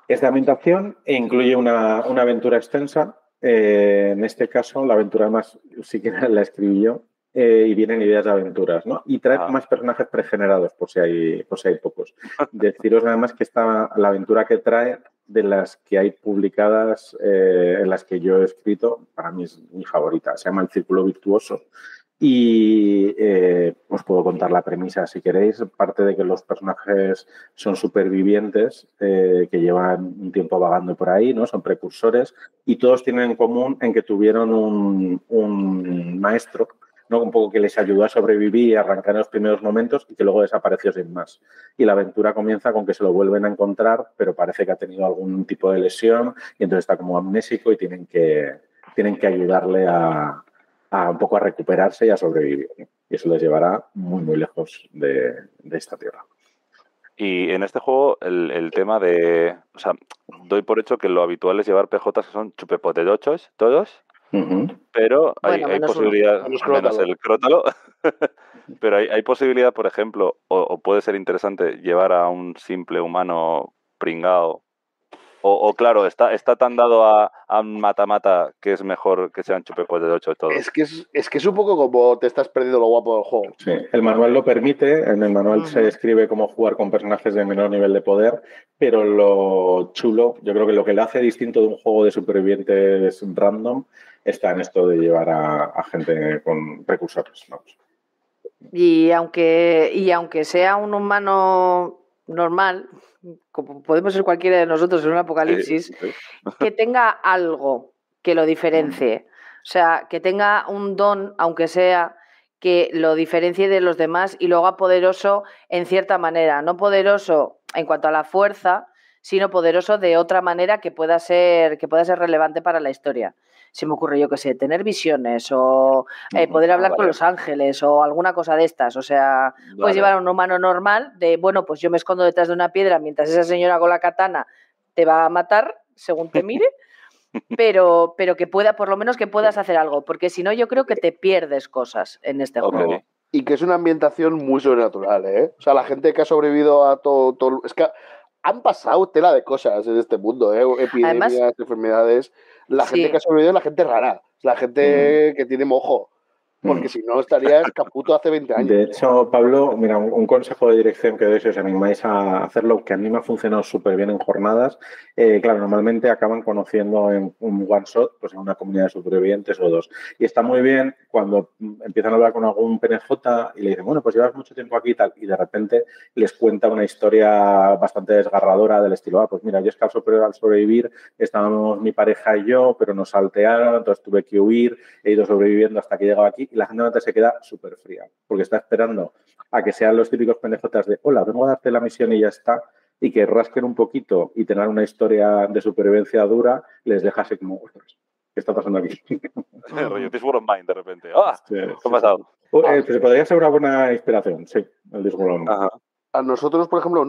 Es de ambientación e incluye una aventura extensa. En este caso, la aventura más siquiera la escribí yo, y vienen ideas de aventuras, ¿no? Y trae más personajes pregenerados, por si hay pocos. Deciros nada más que la aventura que trae, de las que hay publicadas, en las que yo he escrito, para mí es mi favorita. Se llama El Círculo Virtuoso. Y os puedo contar la premisa si queréis. Parte de que los personajes son supervivientes que llevan un tiempo vagando por ahí, ¿no? Son precursores y todos tienen en común en que tuvieron un maestro, ¿no? Un poco que les ayudó a sobrevivir y arrancar en los primeros momentos y que luego desapareció sin más. Y la aventura comienza con que se lo vuelven a encontrar, pero parece que ha tenido algún tipo de lesión y entonces está como amnésico y tienen que ayudarle a un poco a recuperarse y a sobrevivir. Y eso les llevará muy, muy lejos de esta tierra. Y en este juego el tema de... O sea, doy por hecho que lo habitual es llevar PJs que son chupepotedochos, todos, pero hay posibilidad... Menos el crótalo. Pero hay posibilidad, por ejemplo, o puede ser interesante llevar a un simple humano pringao. O claro, está tan dado a mata-mata que es mejor que sean chupepos de 8 todos. Es que es un poco como te estás perdiendo lo guapo del juego. Sí, el manual lo permite. En el manual se escribe cómo jugar con personajes de menor nivel de poder, pero lo chulo, yo creo que lo que le hace distinto de un juego de supervivientes random está en esto de llevar a gente con precursores. Vamos. Y aunque sea un humano normal, como podemos ser cualquiera de nosotros en un apocalipsis, que tenga algo que lo diferencie. O sea, que tenga un don, aunque sea, que lo diferencie de los demás y lo haga poderoso en cierta manera. No poderoso en cuanto a la fuerza, sino poderoso de otra manera que pueda ser relevante para la historia. Se me ocurre, yo qué sé, tener visiones o poder hablar con los ángeles o alguna cosa de estas. O sea, puedes llevar a un humano normal de, bueno, pues yo me escondo detrás de una piedra mientras esa señora con la katana te va a matar, según te mire, pero que pueda, por lo menos que puedas hacer algo, porque si no yo creo que te pierdes cosas en este juego. Y que es una ambientación muy sobrenatural, ¿eh? O sea, la gente que ha sobrevivido a todo... Es que han pasado tela de cosas en este mundo, ¿eh? Epidemias, además, enfermedades... La gente que ha sobrevivido es la gente rara, la gente que tiene mojo, porque si no estarías caputo hace 20 años. De hecho, Pablo, mira, un consejo de dirección que doy si os animáis a hacerlo, que a mí me ha funcionado súper bien en jornadas. Claro, normalmente acaban conociendo en un one shot, pues en una comunidad de supervivientes o dos. Y está muy bien cuando empiezan a hablar con algún PNJ y le dicen, bueno, pues llevas mucho tiempo aquí y tal, y de repente les cuenta una historia bastante desgarradora del estilo, pues mira, yo es que al sobrevivir estábamos mi pareja y yo, pero nos saltearon, entonces tuve que huir, he ido sobreviviendo hasta que he llegado aquí, y la gente se queda súper fría, porque está esperando a que sean los típicos PNJs de hola, vengo a darte la misión y ya está, y que rasquen un poquito y tener una historia de supervivencia dura, les deja así como, ¿qué está pasando aquí? Rollo This War of Mine, de repente. ¡Ah! Sí, ¿qué ha pasado? Pues podría ser una buena inspiración, sí, el This War of Mine. A nosotros, por ejemplo,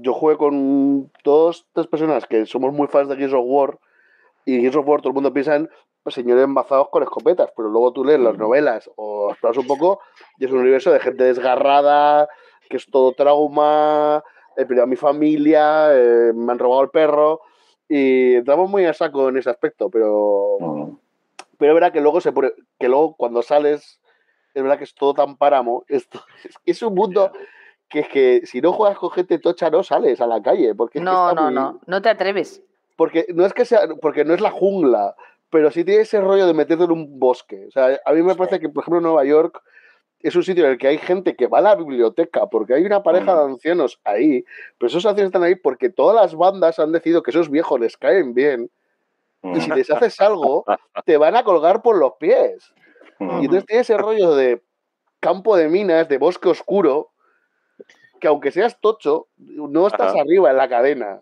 yo jugué con 3 personas que somos muy fans de Gears of War, y Gears of War todo el mundo piensa en señores embazados con escopetas, pero luego tú lees las novelas o exploras un poco y es un universo de gente desgarrada, que es todo trauma, he perdido a mi familia, me han robado el perro, y entramos muy a saco en ese aspecto, pero es verdad que luego cuando sales es verdad que es todo tan páramo, es un mundo que es que si no juegas con gente tocha no sales a la calle, porque no te atreves. Porque no es la jungla, pero sí tiene ese rollo de meterte en un bosque. O sea, a mí me parece que, por ejemplo, Nueva York es un sitio en el que hay gente que va a la biblioteca porque hay una pareja de ancianos ahí, pero esos ancianos están ahí porque todas las bandas han decidido que esos viejos les caen bien y si les haces algo, te van a colgar por los pies. Y entonces tiene ese rollo de campo de minas, de bosque oscuro, que aunque seas tocho, no estás arriba en la cadena.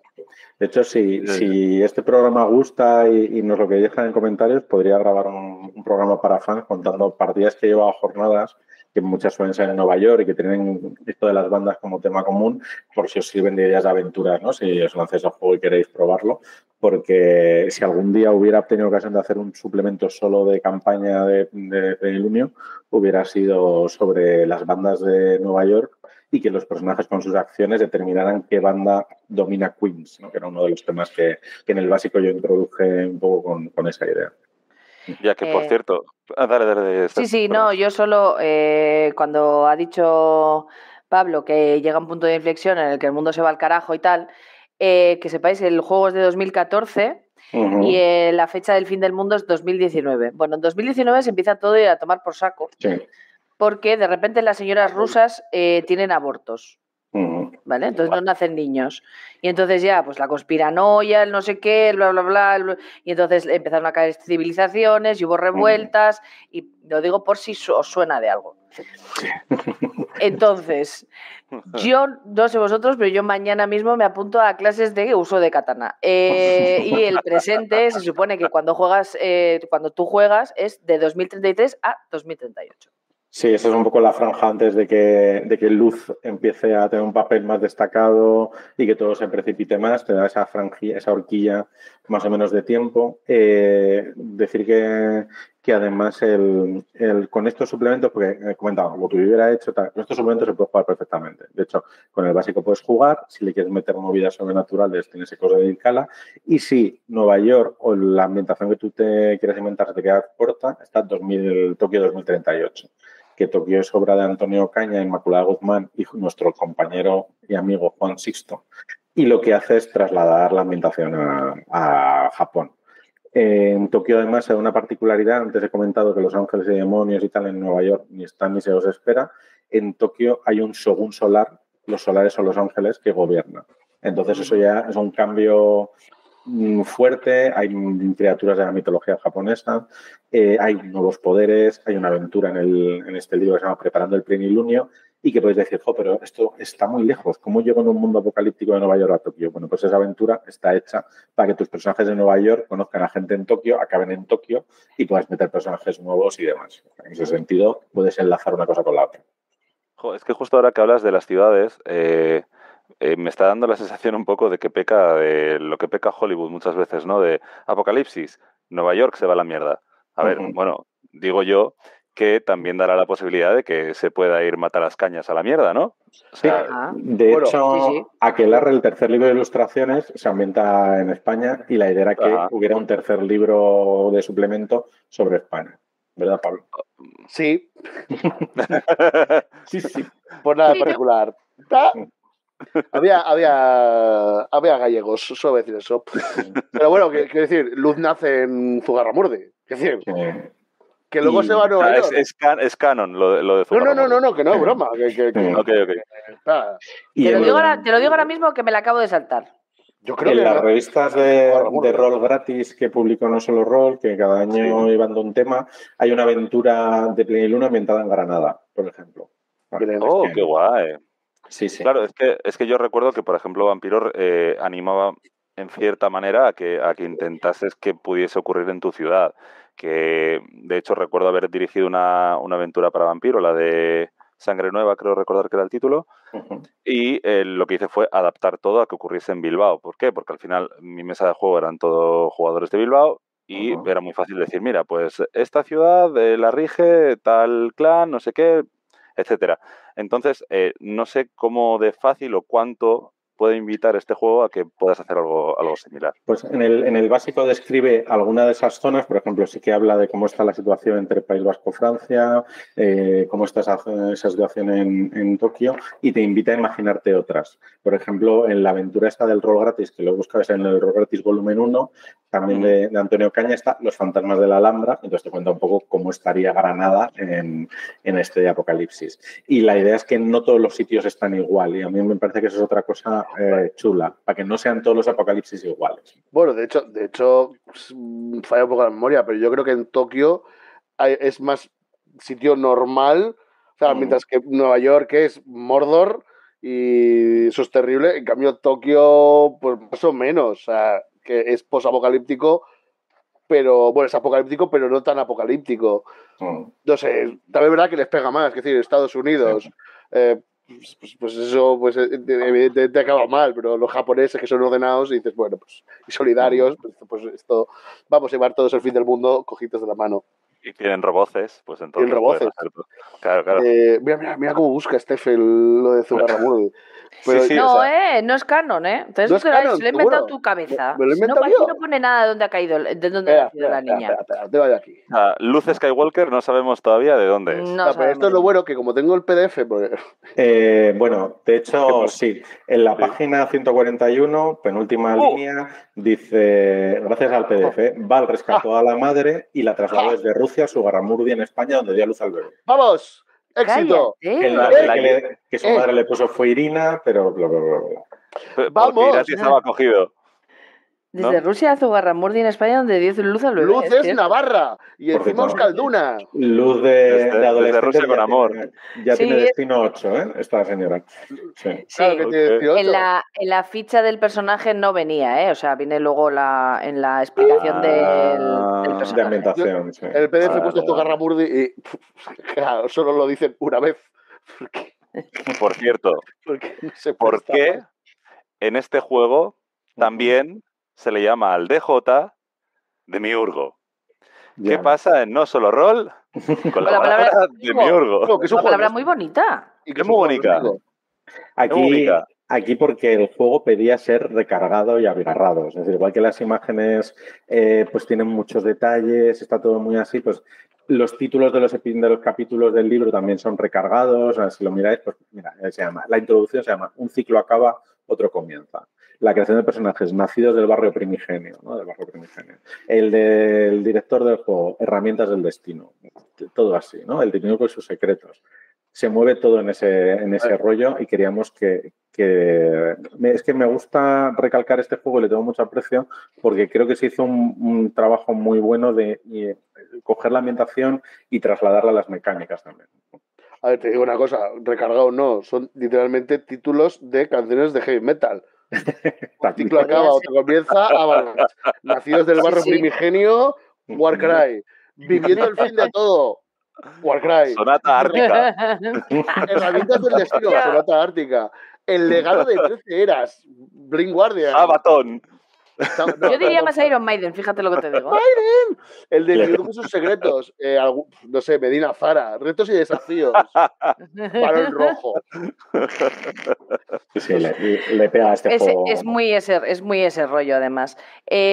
De hecho, si este programa gusta y nos lo que dejan en comentarios, podría grabar un programa para fans contando partidas que he llevado a jornadas que muchas suelen ser en Nueva York y que tienen esto de las bandas como tema común, por si os sirven de ideas de aventuras, ¿no? Si os lancéis al juego y queréis probarlo, porque si algún día hubiera tenido ocasión de hacer un suplemento solo de campaña de Plenilunio, hubiera sido sobre las bandas de Nueva York y que los personajes con sus acciones determinaran qué banda domina Queens, ¿no? Que era uno de los temas que en el básico yo introduje un poco con esa idea. Ya que, por cierto... dale. Sí, no, yo solo, cuando ha dicho Pablo que llega un punto de inflexión en el que el mundo se va al carajo y tal, que sepáis, el juego es de 2014 y la fecha del fin del mundo es 2019. Bueno, en 2019 se empieza todo a tomar por saco, porque de repente las señoras rusas tienen abortos. ¿Vale? Entonces no nacen niños. Y entonces ya, pues la conspiranoia, el no sé qué, bla, bla, bla. Y entonces empezaron a caer civilizaciones y hubo revueltas. Y lo digo por si os suena de algo. Entonces, yo no sé vosotros, pero yo mañana mismo me apunto a clases de uso de katana. Y el presente se supone que cuando tú juegas es de 2033 a 2038. Sí, esa es un poco la franja antes de que Luz empiece a tener un papel más destacado y que todo se precipite más, te da esa franjilla, esa horquilla más o menos de tiempo. Decir que además con estos suplementos, porque he comentado, como tú hubiera hecho, con estos suplementos se puede jugar perfectamente. De hecho, con el básico puedes jugar, si le quieres meter movidas sobrenaturales, tienes ese coso de Ilkala, y si Nueva York o la ambientación que tú te quieres inventar se te queda corta, está Tokio 2038. Que Tokio es obra de Antonio Caña, Inmaculada Guzmán y nuestro compañero y amigo Juan Sixto. Y lo que hace es trasladar la ambientación a Japón. En Tokio, además, hay una particularidad. Antes he comentado que los ángeles y demonios y tal en Nueva York ni están ni se os espera. En Tokio hay un shogun solar. Los solares son los ángeles que gobiernan. Entonces, eso ya es un cambio fuerte, hay criaturas de la mitología japonesa, hay nuevos poderes, hay una aventura en este libro que se llama Preparando el Plenilunio y que podéis decir, pero esto está muy lejos, ¿cómo llego en un mundo apocalíptico de Nueva York a Tokio? Bueno, pues esa aventura está hecha para que tus personajes de Nueva York conozcan a gente en Tokio, acaben en Tokio y puedas meter personajes nuevos y demás. En ese sentido, puedes enlazar una cosa con la otra. Es que justo ahora que hablas de las ciudades... me está dando la sensación un poco de que peca de lo que peca Hollywood muchas veces, ¿no? De apocalipsis, Nueva York se va a la mierda. A ver, bueno, digo yo que también dará la posibilidad de que se pueda ir matar las cañas a la mierda, ¿no? O sea, de hecho, Aquelarre, el tercer libro de ilustraciones, se ambienta en España y la idea era que hubiera un tercer libro de suplemento sobre España. ¿Verdad, Pablo? Sí. Sí. Por nada particular. Había gallegos, solo decir eso. Pero bueno, quiero decir, Luz nace en Zugarramurdi. Es decir, que luego se va a Nueva York. Es canon lo de Zugarramurdi. No, que no es broma. Ok. Te lo digo ahora mismo que me la acabo de saltar. Yo creo en que las revistas de rol gratis que publicó No Solo Rol, que cada año iban de un tema, hay una aventura de Plenilunio ambientada en Granada, por ejemplo. Oh, qué guay. Sí. Claro, es que yo recuerdo que, por ejemplo, Vampiro animaba en cierta manera a que intentases que pudiese ocurrir en tu ciudad. Que, de hecho, recuerdo haber dirigido una aventura para Vampiro, la de Sangre Nueva, creo recordar que era el título. Y lo que hice fue adaptar todo a que ocurriese en Bilbao. ¿Por qué? Porque al final mi mesa de juego eran todos jugadores de Bilbao y era muy fácil decir, mira, pues esta ciudad la rige tal clan, no sé qué, etcétera. Entonces, no sé cómo de fácil o cuánto puede invitar este juego a que puedas hacer algo similar. Pues en el básico describe alguna de esas zonas, por ejemplo, sí que habla de cómo está la situación entre País Vasco y Francia, cómo está esa situación en Tokio, y te invita a imaginarte otras. Por ejemplo, en la aventura esta del rol gratis, que lo buscas en el rol gratis volumen 1, también de Antonio Caña, está Los fantasmas de la Alhambra, entonces te cuenta un poco cómo estaría Granada en este apocalipsis. Y la idea es que no todos los sitios están igual, y a mí me parece que eso es otra cosa chula, para que no sean todos los apocalipsis iguales. Bueno, de hecho, falla un poco la memoria, pero yo creo que en Tokio es más sitio normal, o sea, mientras que Nueva York es Mordor y eso es terrible, en cambio Tokio, pues más o menos, o sea, que es posapocalíptico, pero bueno, es apocalíptico, pero no tan apocalíptico. No sé, también es verdad que les pega más, es decir, Estados Unidos, pues eso, pues evidentemente acaba mal, pero los japoneses que son ordenados y dices, bueno, pues y solidarios, pues esto, vamos a llevar todos el fin del mundo cogidos de la mano. Y tienen roboces, pues entonces roboces. Claro. Mira cómo busca Stephen lo de Zugarramurdi. Sí, no, no es canon, ¿eh? Entonces no es canon, lo he inventado tu cabeza. Me lo he inventado no, yo. No pone nada de dónde ha caído, de dónde ha nacido la niña. Espera, te vaya aquí. Luz Skywalker no sabemos todavía de dónde es. No, pero esto es lo bueno, que como tengo el PDF... Pues... bueno, de hecho, sí. En la página 141, penúltima línea, dice, gracias al PDF, Val rescató a la madre y la trasladó desde Rusia a Zugarramurdi en España, donde dio a luz al bebé. ¡Vamos! ¡Éxito! Que su madre le puso fue Irina, pero... ¡Vamos! Irati estaba cogido. Desde Rusia a Zugarramurdi en España, donde dio luz al bebé. Luz es Navarra y encima Euskalduna. Luz de adolescente. Desde Rusia con amor. Tiene destino 8, ¿eh? Esta señora. Sí. Claro que tiene destino 8. En la ficha del personaje no venía, ¿eh? O sea, viene luego en la explicación del personaje. De ambientación, sí. El PDF puesto Zugarramurdi y claro, solo lo dicen una vez. Por cierto, ¿por qué en este juego también se le llama al DJ de Miurgo? ¿Qué pasa en No Solo Rol con la palabra de Miurgo? No, que es una palabra muy bonita. Y que es muy bonita. Aquí porque el juego pedía ser recargado y abigarrado. Es decir, igual que las imágenes pues tienen muchos detalles, está todo muy así, pues los títulos de los capítulos del libro también son recargados. O sea, si lo miráis, pues mira, la introducción se llama Un ciclo acaba, otro comienza. La creación de personajes nacidos del barrio primigenio, ¿no? Del barrio primigenio. El del director del juego, herramientas del destino. Todo así, ¿no? El dinero con sus secretos. Se mueve todo en ese rollo y queríamos es que me gusta recalcar este juego y le tengo mucho aprecio porque creo que se hizo un trabajo muy bueno de coger la ambientación y trasladarla a las mecánicas también. A ver, te digo una cosa, recargado no, son literalmente títulos de canciones de heavy metal. Un ciclo acaba, otro comienza, nacidos del barrio primigenio, Warcry, viviendo el fin de todo, Warcry. Sonata Ártica. Herramientas del destino, Sonata Ártica. El legado de 13 eras, Blind Guardian. Sabaton. Yo diría más Iron Maiden, fíjate lo que te digo. ¡Maiden! El de Miurgo con sus secretos. No sé, Medina Zara. Retos y desafíos. Balón rojo. Sí, le pega a este juego. Es muy ese rollo, además.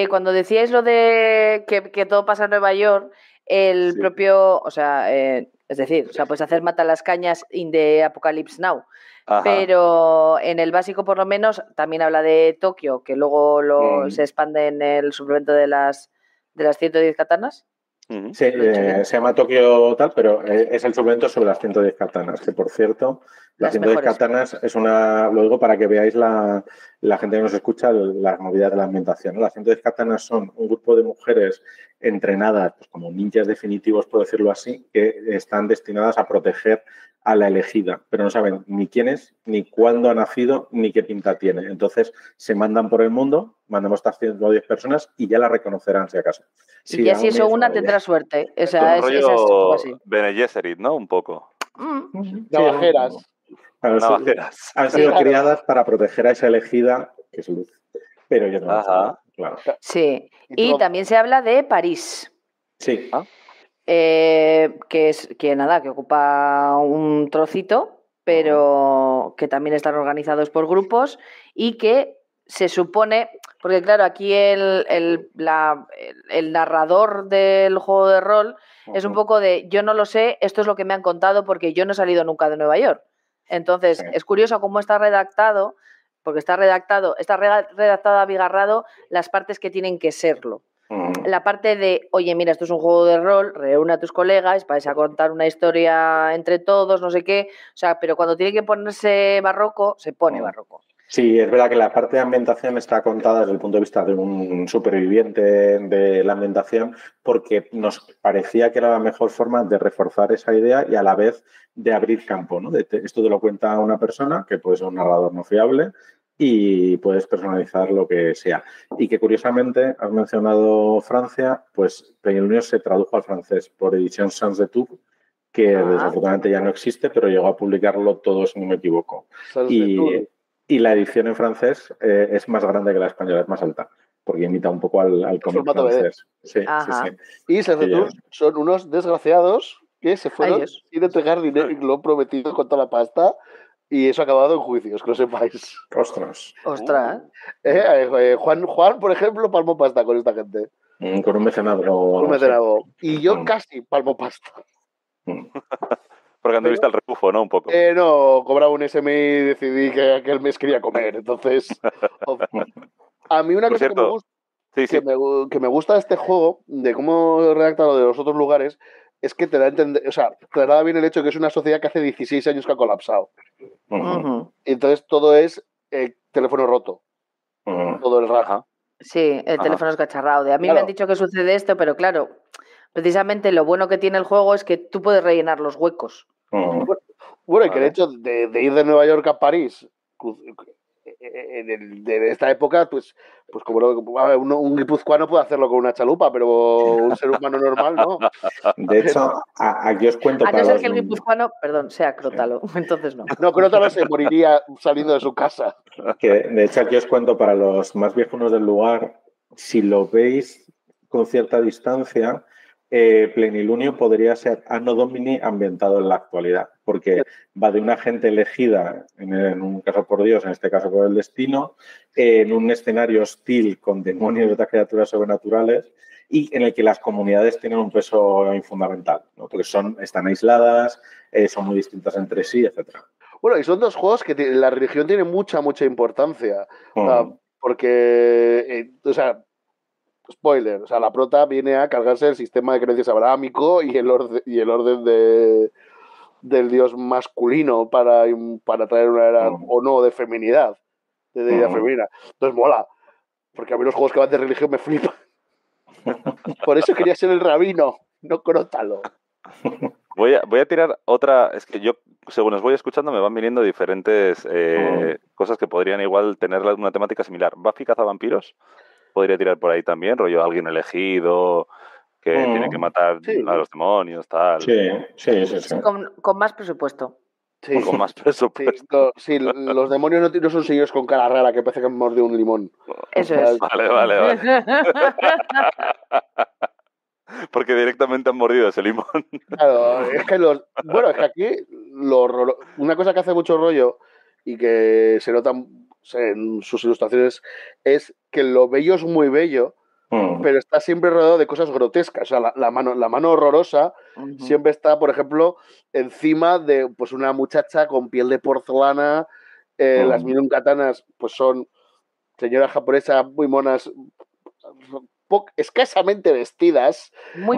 Cuando decíais lo de que todo pasa en Nueva York, el propio, o sea, es decir, puedes hacer Mata las cañas in the Apocalypse Now. Ajá. Pero en el básico, por lo menos, también habla de Tokio, que luego se expande en el suplemento de las 110 katanas. Sí, se llama Tokio tal, pero es el suplemento sobre las 110 katanas, que por cierto, las 110 katanas es lo digo para que veáis la gente que nos escucha, las movidas de la ambientación, ¿no? Las 110 katanas son un grupo de mujeres entrenadas, pues como ninjas definitivos, por decirlo así, que están destinadas a proteger a la elegida, pero no saben ni quién es, ni cuándo ha nacido, ni qué pinta tiene. Entonces se mandan por el mundo, mandamos estas 110 personas y ya la reconocerán si acaso. Y así eso una tendrá suerte. O sea, es rollo así. Bene Gesserit, ¿no? Un poco. Navajeras. Han sido criadas para proteger a esa elegida, que es Luz. Pero yo no. Claro. Sí. Y también se habla de París. Sí. Que ocupa un trocito, pero que también están organizados por grupos y que se supone, porque claro, aquí el narrador del juego de rol es un poco de yo no lo sé, esto es lo que me han contado porque yo no he salido nunca de Nueva York. Entonces, es curioso cómo está redactado, porque está redactado abigarrado las partes que tienen que serlo. La parte de, oye, mira, esto es un juego de rol, reúne a tus colegas, vais a contar una historia entre todos, no sé qué, o sea, pero cuando tiene que ponerse barroco, se pone barroco. Sí, es verdad que la parte de ambientación está contada desde el punto de vista de un superviviente de la ambientación porque nos parecía que era la mejor forma de reforzar esa idea y a la vez de abrir campo, ¿no? Esto te lo cuenta una persona, que puede ser un narrador no fiable, y puedes personalizar lo que sea. Y que curiosamente, has mencionado Francia, pues Plenilunio se tradujo al francés por Edición Sans de Tours, que desafortunadamente ya no existe, pero llegó a publicarlo todo, si no me equivoco. Y la edición en francés es más grande que la española, es más alta, porque imita un poco al cómic francés. Sí. Y Sans de Tours son unos desgraciados que se fueron sin entregar dinero y lo han prometido con toda la pasta. Y eso ha acabado en juicios, que lo sepáis. Ostras. Juan, por ejemplo, palmó pasta con esta gente. Con un mecenazgo. Y yo casi palmo pasta. Porque anduviste al rebufo, ¿no? Un poco. No, cobraba un SMI y decidí que aquel mes quería comer. Entonces, a mí una cosa que me gusta, que me gusta de este juego, de cómo redacta lo de los otros lugares, es que te da a entender, o sea, te da bien el hecho de que es una sociedad que hace 16 años que ha colapsado. Entonces todo es teléfono roto. Todo el raja. Sí, el teléfono es cacharrado. A mí me han dicho que sucede esto, pero claro, precisamente lo bueno que tiene el juego es que tú puedes rellenar los huecos. Bueno, y que el hecho de ir de Nueva York a París de esta época, pues como un guipuzcoano puede hacerlo con una chalupa, pero un ser humano normal no. De hecho, aquí os cuento. A no ser que el guipuzcoano, sea Crótalo, entonces no. No, Crótalo se moriría saliendo de su casa. De hecho, aquí os cuento para los más viejunos del lugar, si lo veis con cierta distancia, Plenilunio podría ser Anno Domini ambientado en la actualidad, porque va de una gente elegida, en un caso por Dios, en este caso por el destino, en un escenario hostil con demonios y otras criaturas sobrenaturales, y en el que las comunidades tienen un peso fundamental, ¿no? Porque están aisladas, son muy distintas entre sí, etcétera. Bueno, y son dos juegos que la religión tiene mucha importancia, porque, spoiler, o sea, la prota viene a cargarse el sistema de creencias abrahámico y el orden del dios masculino para traer una era o no de feminidad, de deidad femenina. Entonces mola, porque a mí los juegos que van de religión me flipan. Por eso quería ser el rabino, no Crótalo. Voy a tirar otra. Es que yo, según os voy escuchando, me van viniendo diferentes cosas que podrían igual tener una temática similar. ¿Buffy cazavampiros? Podría tirar por ahí también, rollo alguien elegido que tiene que matar a los demonios, tal. Sí. Con más presupuesto. Sí. Con más presupuesto. Sí, los demonios no son señores con cara rara que parece que han mordido un limón. Eso es. Vale. Porque directamente han mordido ese limón. Claro, es que aquí una cosa que hace mucho rollo y que se nota en sus ilustraciones es que lo bello es muy bello, pero está siempre rodeado de cosas grotescas. O sea, la mano horrorosa siempre está, por ejemplo, encima de pues una muchacha con piel de porcelana. Las Minun Katanas pues son señoras japonesas muy monas, escasamente vestidas. Muy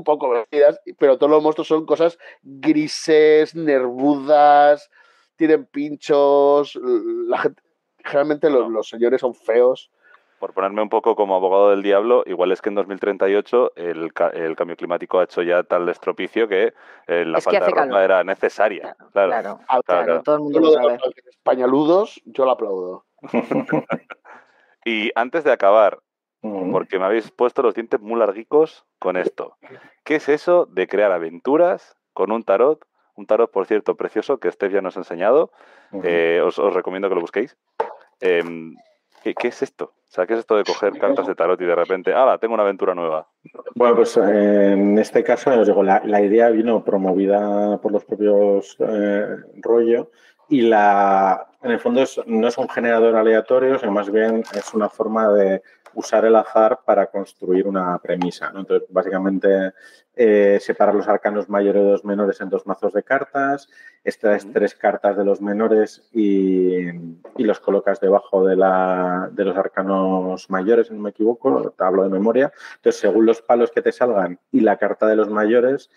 poco vestidas, pero todos los monstruos son cosas grises, nervudas, tienen pinchos. La gente, generalmente los señores son feos. Por ponerme un poco como abogado del diablo, igual es que en 2038 el cambio climático ha hecho ya tal estropicio que la falta de ropa era necesaria. Claro. Todo el mundo lo sabe. Españaludos, yo lo aplaudo. Y antes de acabar, porque me habéis puesto los dientes muy larguicos con esto. ¿Qué es eso de crear aventuras con un tarot? Un tarot, por cierto, precioso, que Steph ya nos ha enseñado. Os recomiendo que lo busquéis. ¿Qué es esto? O sea, ¿qué es esto de coger cartas de tarot y de repente, ¡hala, tengo una aventura nueva! Bueno, pues en este caso, os digo, la idea vino promovida por los propios Rollo y en el fondo no es un generador aleatorio, sino más bien es una forma de usar el azar para construir una premisa, ¿no? Entonces, básicamente, separar los arcanos mayores de los menores en 2 mazos de cartas, extraes 3 cartas de los menores y los colocas debajo de los arcanos mayores, si no me equivoco, te hablo de memoria. Entonces, según los palos que te salgan y la carta de los mayores,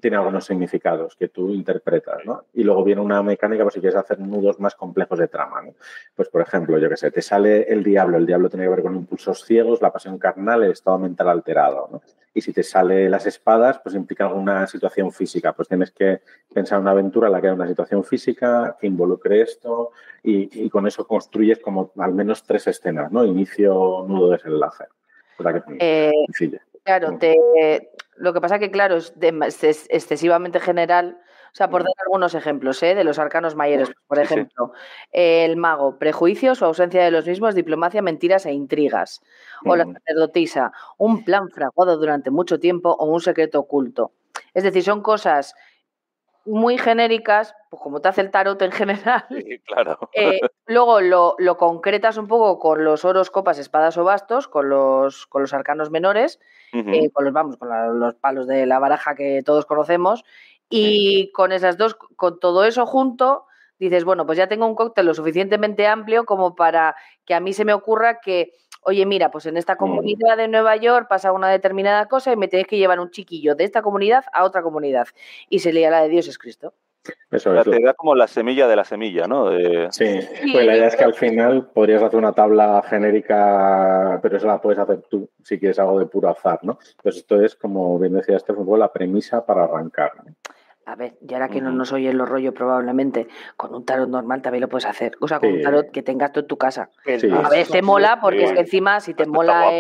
tiene algunos significados que tú interpretas, ¿no? Y luego viene una mecánica, pues si quieres hacer nudos más complejos de trama, ¿no? Pues, por ejemplo, yo qué sé, te sale el diablo tiene que ver con impulsos ciegos, la pasión carnal, el estado mental alterado, ¿no? Y si te sale las espadas, pues implica alguna situación física, pues tienes que pensar una aventura en la que haya una situación física que involucre esto y con eso construyes como al menos 3 escenas, ¿no? Inicio, nudo, desenlace. ¿Verdad que es sencillo? Claro, lo que pasa que, claro, es excesivamente general. O sea, por dar algunos ejemplos de los arcanos mayores. Por ejemplo, el mago, prejuicios o ausencia de los mismos, diplomacia, mentiras e intrigas. O la sacerdotisa, un plan fraguado durante mucho tiempo o un secreto oculto. Es decir, son cosas muy genéricas, pues como te hace el tarot en general. Sí, claro. Luego lo concretas un poco con los oros, copas, espadas o bastos, con los arcanos menores, con los palos de la baraja que todos conocemos, y con esas dos, con todo eso junto, dices, bueno, pues ya tengo un cóctel lo suficientemente amplio como para que a mí se me ocurra que, oye, mira, pues en esta comunidad de Nueva York pasa una determinada cosa y me tenéis que llevar un chiquillo de esta comunidad a otra comunidad. Y se leía la de Dios es Cristo. Eso es. Te da como la semilla de la semilla, ¿no? Sí, pues la idea es que al final podrías hacer una tabla genérica, pero eso la puedes hacer tú si quieres algo de puro azar, ¿no? Pues esto es, como bien decía este fútbol, la premisa para arrancar, ¿no? A ver, y ahora que no nos oye los rollos probablemente, con un tarot normal también lo puedes hacer. O sea, con un tarot que tengas tú en tu casa. Sí. A ver, te mola porque es que encima si te mola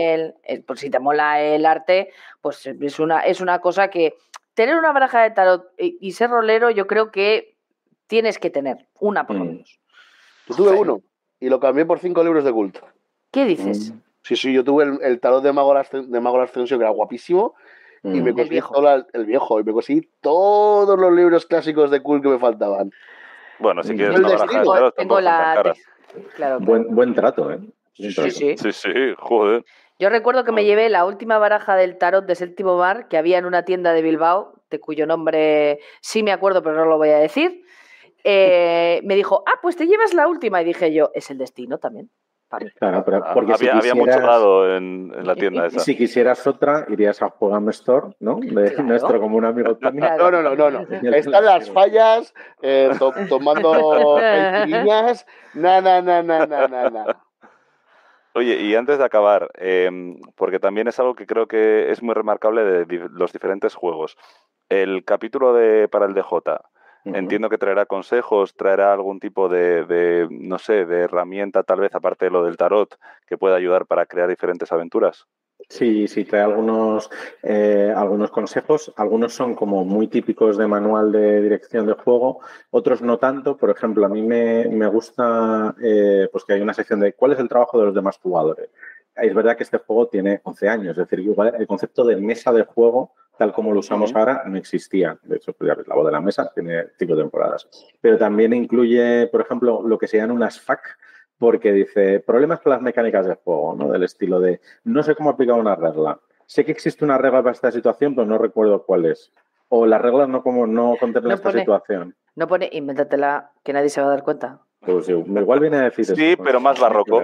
si te mola el arte, pues es una cosa que tener una baraja de tarot y ser rolero, yo creo que tienes que tener una por lo menos. Yo tuve uno y lo cambié por 5 libros de culto. ¿Qué dices? Sí, yo tuve el tarot de Mago de Ascensión, que era guapísimo. Y me conseguí el viejo, y me conseguí todos los libros clásicos de Cult que me faltaban. Bueno, si quieres una baraja de tarot, tengo la... Claro. Buen trato, ¿eh? Sí, joder. Yo recuerdo que me llevé la última baraja del tarot de Séptimo Mar que había en una tienda de Bilbao, de cuyo nombre sí me acuerdo, pero no lo voy a decir. Me dijo, pues te llevas la última. Y dije yo, es el destino también. Claro, pero porque había mucho dado en la tienda esa. Si quisieras otra, irías a Juegame Store, ¿no? De nuestro común amigo Tony. No. Están las fallas, tomando niñas. Nada. Oye, y antes de acabar, porque también es algo que creo que es muy remarcable de los diferentes juegos. El capítulo para el DJ, entiendo que traerá consejos, traerá algún tipo de, no sé, de herramienta tal vez, aparte de lo del tarot, que pueda ayudar para crear diferentes aventuras. Sí, trae algunos consejos. Algunos son como muy típicos de manual de dirección de juego, otros no tanto. Por ejemplo, a mí me gusta pues que hay una sección de ¿cuál es el trabajo de los demás jugadores? Es verdad que este juego tiene 11 años, es decir, igual el concepto de mesa de juego, tal como lo usamos ahora, no existía. De hecho, pues ya ves, la voz de la mesa tiene 5 temporadas. Pero también incluye, por ejemplo, lo que se llaman unas FAQ, porque dice problemas con las mecánicas de juego, ¿no? Del estilo de no sé cómo aplicar una regla. Sé que existe una regla para esta situación, pero no recuerdo cuál es. O las reglas no contemplan esta situación. No pone, invéntatela, que nadie se va a dar cuenta. Pues igual viene a decir eso. Sí, pero más barroco.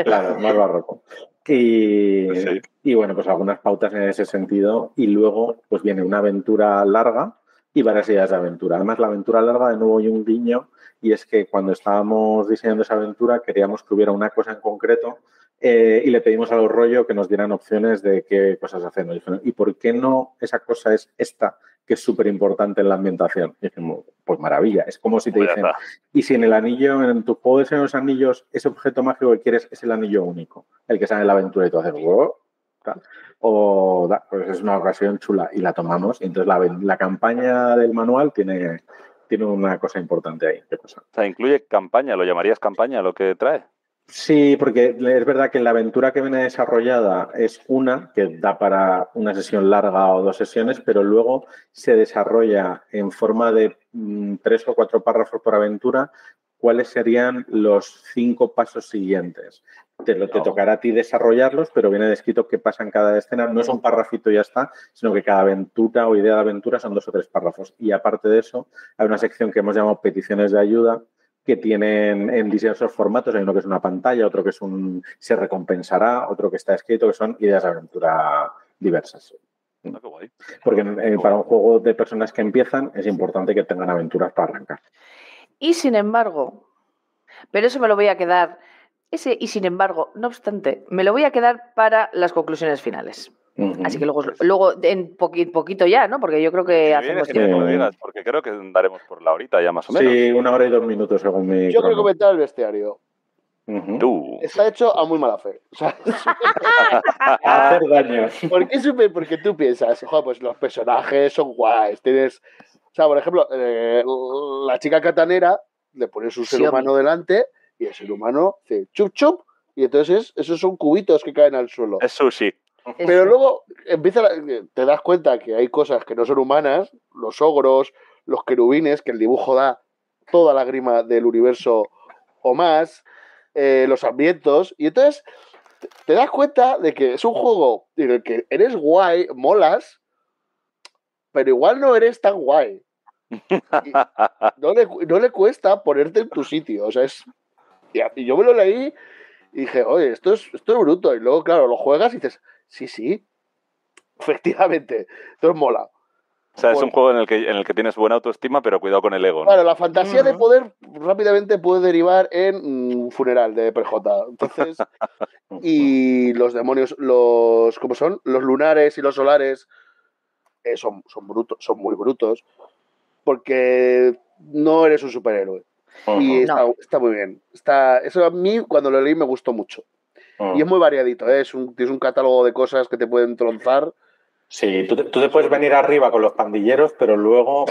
Claro, más barroco. Y bueno, pues algunas pautas en ese sentido. Y luego, pues viene una aventura larga y varias ideas de aventura. Además, la aventura larga, de nuevo, hay un guiño, y es que cuando estábamos diseñando esa aventura queríamos que hubiera una cosa en concreto y le pedimos a los rollo que nos dieran opciones de qué cosas hacemos. ¿Y por qué no esa cosa es esta, que es súper importante en la ambientación? Y dijimos, pues maravilla. Es como si te dicen, y si en el anillo, en tu juego de Señor de los Anillos, ese objeto mágico que quieres es el anillo único, el que sale en la aventura, y tú haces, wow, tal. Pues es una ocasión chula y la tomamos. Y entonces la campaña del manual tiene una cosa importante ahí. ¿Qué cosa? O sea, incluye campaña, ¿lo llamarías campaña lo que trae? Sí, porque es verdad que la aventura que viene desarrollada es una que da para una sesión larga o 2 sesiones, pero luego se desarrolla en forma de 3 o 4 párrafos por aventura cuáles serían los 5 pasos siguientes. Te tocará a ti desarrollarlos, pero viene descrito qué pasa en cada escena. No es un párrafito y ya está, sino que cada aventura o idea de aventura son 2 o 3 párrafos. Y aparte de eso, hay una sección que hemos llamado peticiones de ayuda, que tienen en diversos formatos. Hay uno que es una pantalla, otro que es se recompensará, otro que está escrito, que son ideas de aventura diversas. Qué guay. Porque para un juego de personas que empiezan es importante que tengan aventuras para arrancar. Y sin embargo, pero eso me lo voy a quedar, y sin embargo, no obstante, me lo voy a quedar para las conclusiones finales. Así que luego en poquito ya, ¿no? Porque yo creo que hacemos tiempo. Que lo digas, porque creo que daremos por la horita ya más o menos. Sí, 1 hora y 2 minutos según mi Yo quiero comentar el bestiario. Está hecho a muy mala fe. O sea, a hacer daño. Porque tú piensas, joder, pues los personajes son guays. O sea, por ejemplo, la chica catanera le pones un ser humano delante y el ser humano dice chup chup y entonces esos son cubitos que caen al suelo. Es sushi. Pero luego te das cuenta que hay cosas que no son humanas, los ogros, los querubines, que el dibujo da toda la grima del universo o más, los hambrientos, y entonces te das cuenta de que es un juego en el que eres guay, molas, pero igual no eres tan guay. No le cuesta ponerte en tu sitio, o sea, y yo me lo leí y dije, oye, esto es bruto, y luego, claro, lo juegas y dices, sí, efectivamente, esto es mola. O sea, es un juego en el que tienes buena autoestima, pero cuidado con el ego, ¿no? Claro, la fantasía de poder rápidamente puede derivar en un funeral de PJ. Entonces, y los demonios, ¿cómo son? Los lunares y los solares son brutos, son muy brutos, porque no eres un superhéroe. Y está muy bien. Eso a mí, cuando lo leí, me gustó mucho. Y es muy variadito, ¿eh? Tienes un catálogo de cosas que te pueden tronzar. Sí, tú te puedes venir arriba con los pandilleros, pero luego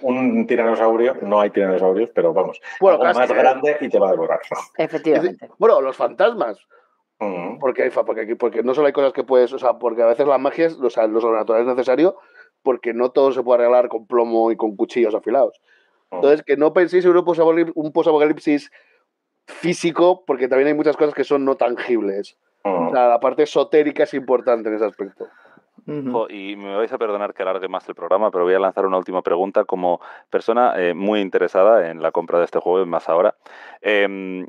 un tiranosaurio, no hay tiranosaurios, pero vamos, algo más grande y te va a devorar. Efectivamente. Bueno, los fantasmas. Porque no solo hay cosas que puedes, o sea, porque a veces las magias, o sea, lo sobrenatural es necesario, porque no todo se puede arreglar con plomo y con cuchillos afilados. Entonces, que no penséis en un post-apocalipsis físico, porque también hay muchas cosas que son no tangibles. O sea, la parte esotérica es importante en ese aspecto. Y me vais a perdonar que alargue más el programa, pero voy a lanzar una última pregunta como persona muy interesada en la compra de este juego, más ahora. ¿Tiene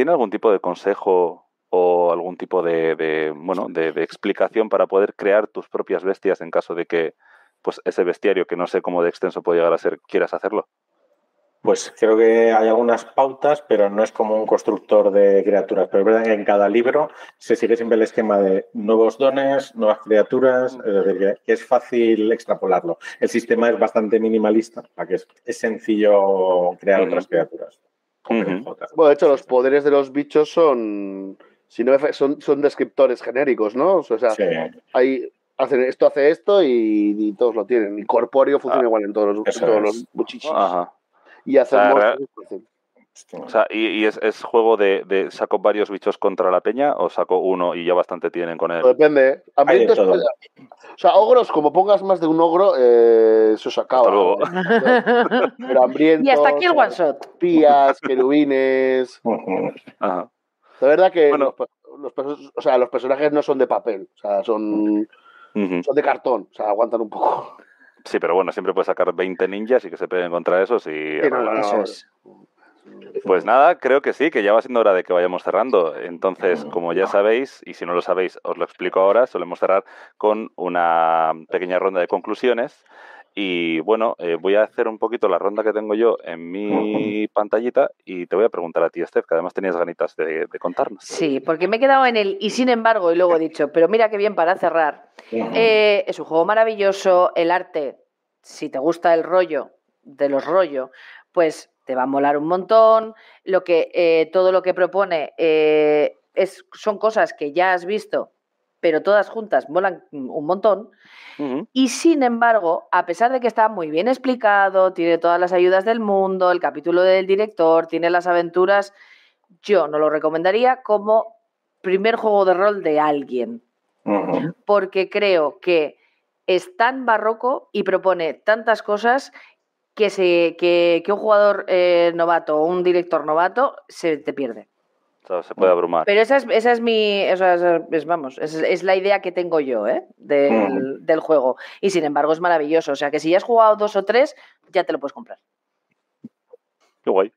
algún tipo de consejo o algún tipo de explicación para poder crear tus propias bestias en caso de que pues ese bestiario, que no sé cómo de extenso puede llegar a ser, quieras hacerlo? Pues creo que hay algunas pautas, pero no es como un constructor de criaturas. Pero es verdad que en cada libro se sigue siempre el esquema de nuevos dones, nuevas criaturas, es decir, que es fácil extrapolarlo. El sistema es bastante minimalista, para que es sencillo crear otras criaturas. Bueno, de hecho, los poderes de los bichos son descriptores genéricos, ¿no? O sea, sí. esto hace esto y todos lo tienen. Y corpóreo funciona igual en todos los buchichis. Ajá. Y hacer o sea, ¿y es juego de saco varios bichos contra la peña o saco uno y ya bastante tienen con él? Depende. O sea, ogros, como pongas más de un ogro, eso se acaba. Hasta luego. Pero hambrientos, y hasta aquí el one shot. Pías, querubines. Ajá. La verdad que los personajes no son de papel, o sea, son de cartón, o sea, aguantan un poco. Sí, pero bueno, siempre puedes sacar 20 ninjas y que se peguen contra esos y... Eso es. Pues nada, creo que sí, que ya va siendo hora de que vayamos cerrando. Entonces, como ya sabéis, y si no lo sabéis, os lo explico ahora, solemos cerrar con una pequeña ronda de conclusiones. Y bueno, voy a hacer un poquito la ronda que tengo yo en mi pantallita y te voy a preguntar a ti, Steph, que además tenías ganitas de contarnos. Sí, porque me he quedado en el y sin embargo, y luego he dicho, pero mira qué bien para cerrar. Es un juego maravilloso, el arte, si te gusta el rollo de los rollos, pues te va a molar un montón. Todo lo que propone son cosas que ya has visto, pero todas juntas molan un montón. Y sin embargo, a pesar de que está muy bien explicado, tiene todas las ayudas del mundo, el capítulo del director, tiene las aventuras, yo no lo recomendaría como primer juego de rol de alguien. Porque creo que es tan barroco y propone tantas cosas que un jugador novato o un director novato se te pierde. O sea, se puede abrumar. Pero esa es la idea que tengo yo del juego. Y sin embargo es maravilloso. O sea que si ya has jugado 2 o 3, ya te lo puedes comprar. Qué guay.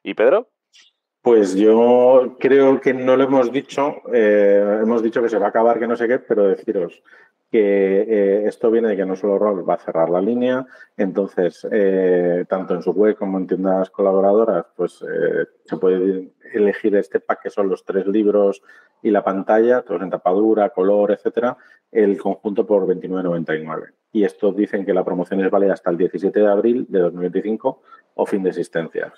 ¿Y Pedro? Pues yo creo que no lo hemos dicho. Hemos dicho que se va a acabar, que no sé qué, pero deciros que esto viene de que No Solo Roll va a cerrar la línea. Entonces, tanto en su web como en tiendas colaboradoras, pues se puede elegir este pack que son los 3 libros y la pantalla, todos en tapadura, color, etcétera, el conjunto por 29,99. Y estos dicen que la promoción es válida hasta el 17 de abril de 2025 o fin de existencias.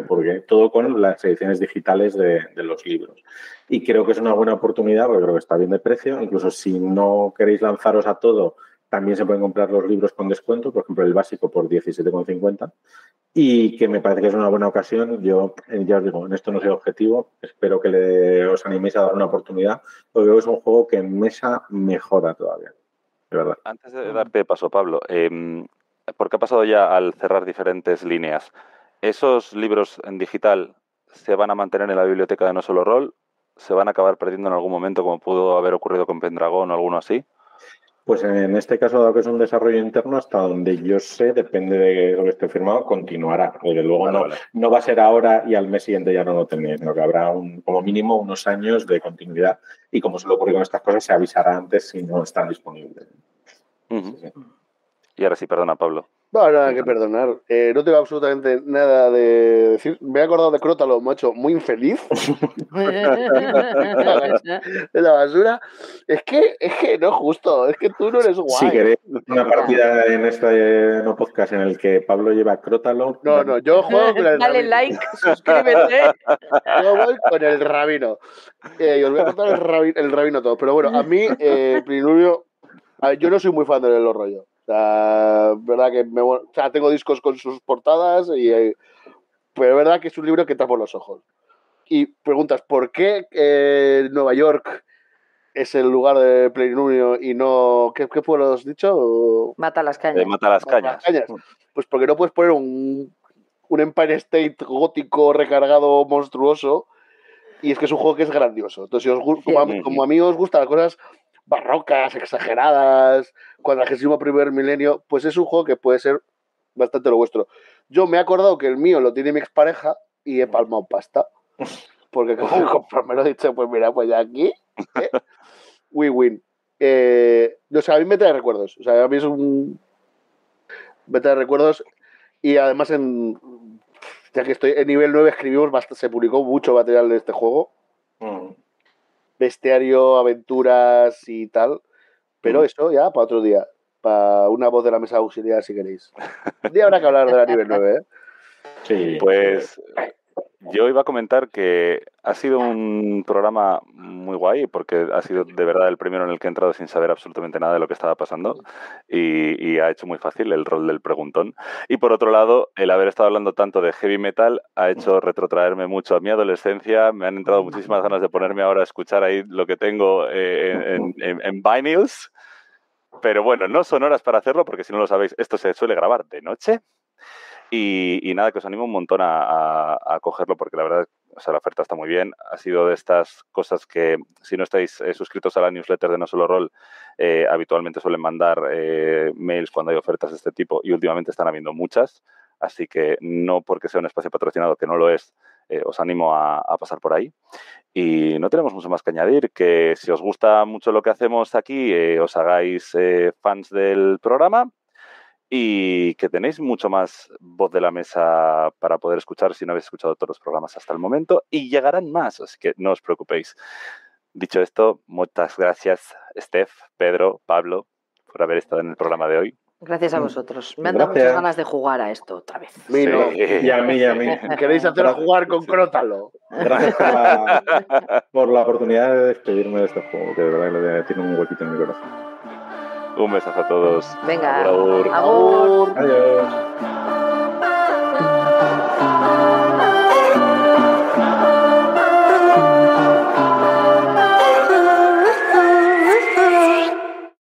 Porque todo con las ediciones digitales de los libros. Y creo que es una buena oportunidad, porque creo que está bien de precio. Incluso si no queréis lanzaros a todo, también se pueden comprar los libros con descuento, por ejemplo, el básico por 17,50. Y que me parece que es una buena ocasión. Yo ya os digo, en esto no soy objetivo. Espero que os animéis a dar una oportunidad, porque creo que es un juego que en mesa mejora todavía. De verdad. Antes de darte paso, Pablo, porque ha pasado ya al cerrar diferentes líneas, ¿esos libros en digital se van a mantener en la biblioteca de No Solo Roll? ¿Se van a acabar perdiendo en algún momento, como pudo haber ocurrido con Pendragon o alguno así? Pues en este caso, dado que es un desarrollo interno, hasta donde yo sé, depende de lo que esté firmado, continuará. Desde luego no va a ser ahora y al mes siguiente ya no lo tenéis, sino que habrá como mínimo unos años de continuidad. Y como suele ocurrir con estas cosas, se avisará antes si no están disponibles. Sí. Y ahora sí, perdona, Pablo. No, nada que perdonar. No tengo absolutamente nada de decir. Me he acordado de Crótalo, macho, muy infeliz. De la basura. Es que no es justo. Es que tú no eres guay. Si queréis una partida en este no podcast en el que Pablo lleva Crótalo. No, yo juego con el Dale rabino. like, suscríbete. Yo voy con el rabino. Y os voy a contar el rabino todo. Pero bueno, a mí, Plenilunio, yo no soy muy fan de los rollos. O sea, verdad que tengo discos con sus portadas, pero es verdad que es un libro que entra por los ojos. Y preguntas, ¿por qué Nueva York es el lugar de Plenilunio y no... ¿Qué pueblo has dicho? Mata las cañas. Mata las cañas. Pues porque no puedes poner un Empire State gótico recargado monstruoso, y es que es un juego que es grandioso. Entonces, si como a mí os gustan las cosas barrocas, exageradas, 41º milenio, pues es un juego que puede ser bastante lo vuestro. Yo me he acordado que el mío lo tiene mi expareja y he palmado pasta. Porque como comprarme lo he dicho, pues mira, pues ya aquí, we win. O sea, a mí me trae recuerdos. O sea, a mí es me trae recuerdos. Y además, ya que estoy en nivel 9, se publicó mucho material de este juego. Bestiario, aventuras y tal. Pero eso ya para otro día. Para una voz de la mesa auxiliar, si queréis. Un día habrá que hablar de la nivel 9, ¿eh? Sí. Pues yo iba a comentar que ha sido un programa muy guay, porque ha sido de verdad el primero en el que he entrado sin saber absolutamente nada de lo que estaba pasando, y ha hecho muy fácil el rol del preguntón. Y por otro lado, el haber estado hablando tanto de heavy metal ha hecho retrotraerme mucho a mi adolescencia. Me han entrado muchísimas ganas de ponerme ahora a escuchar ahí lo que tengo en vinyls. Pero bueno, no son horas para hacerlo, porque si no lo sabéis, esto se suele grabar de noche. Y nada, que os animo un montón a cogerlo, porque la verdad, o sea, la oferta está muy bien. Ha sido de estas cosas que, si no estáis suscritos a la newsletter de No Solo Roll, habitualmente suelen mandar mails cuando hay ofertas de este tipo, y últimamente están habiendo muchas. Así que no porque sea un espacio patrocinado, que no lo es, os animo a pasar por ahí. Y no tenemos mucho más que añadir, que si os gusta mucho lo que hacemos aquí, os hagáis fans del programa, y que tenéis mucho más voz de la mesa para poder escuchar si no habéis escuchado todos los programas hasta el momento, y llegarán más, así que no os preocupéis. Dicho esto, muchas gracias, Steph, Pedro, Pablo, por haber estado en el programa de hoy. Gracias a vosotros. Me han dado muchas ganas de jugar a esto otra vez. Sí. Y a mí. ¿Queréis hacer jugar con Crótalo? Gracias por la oportunidad de despedirme de este juego, que de verdad tiene un huequito en mi corazón. Un besazo a todos. Venga, Agur. agur. Adiós.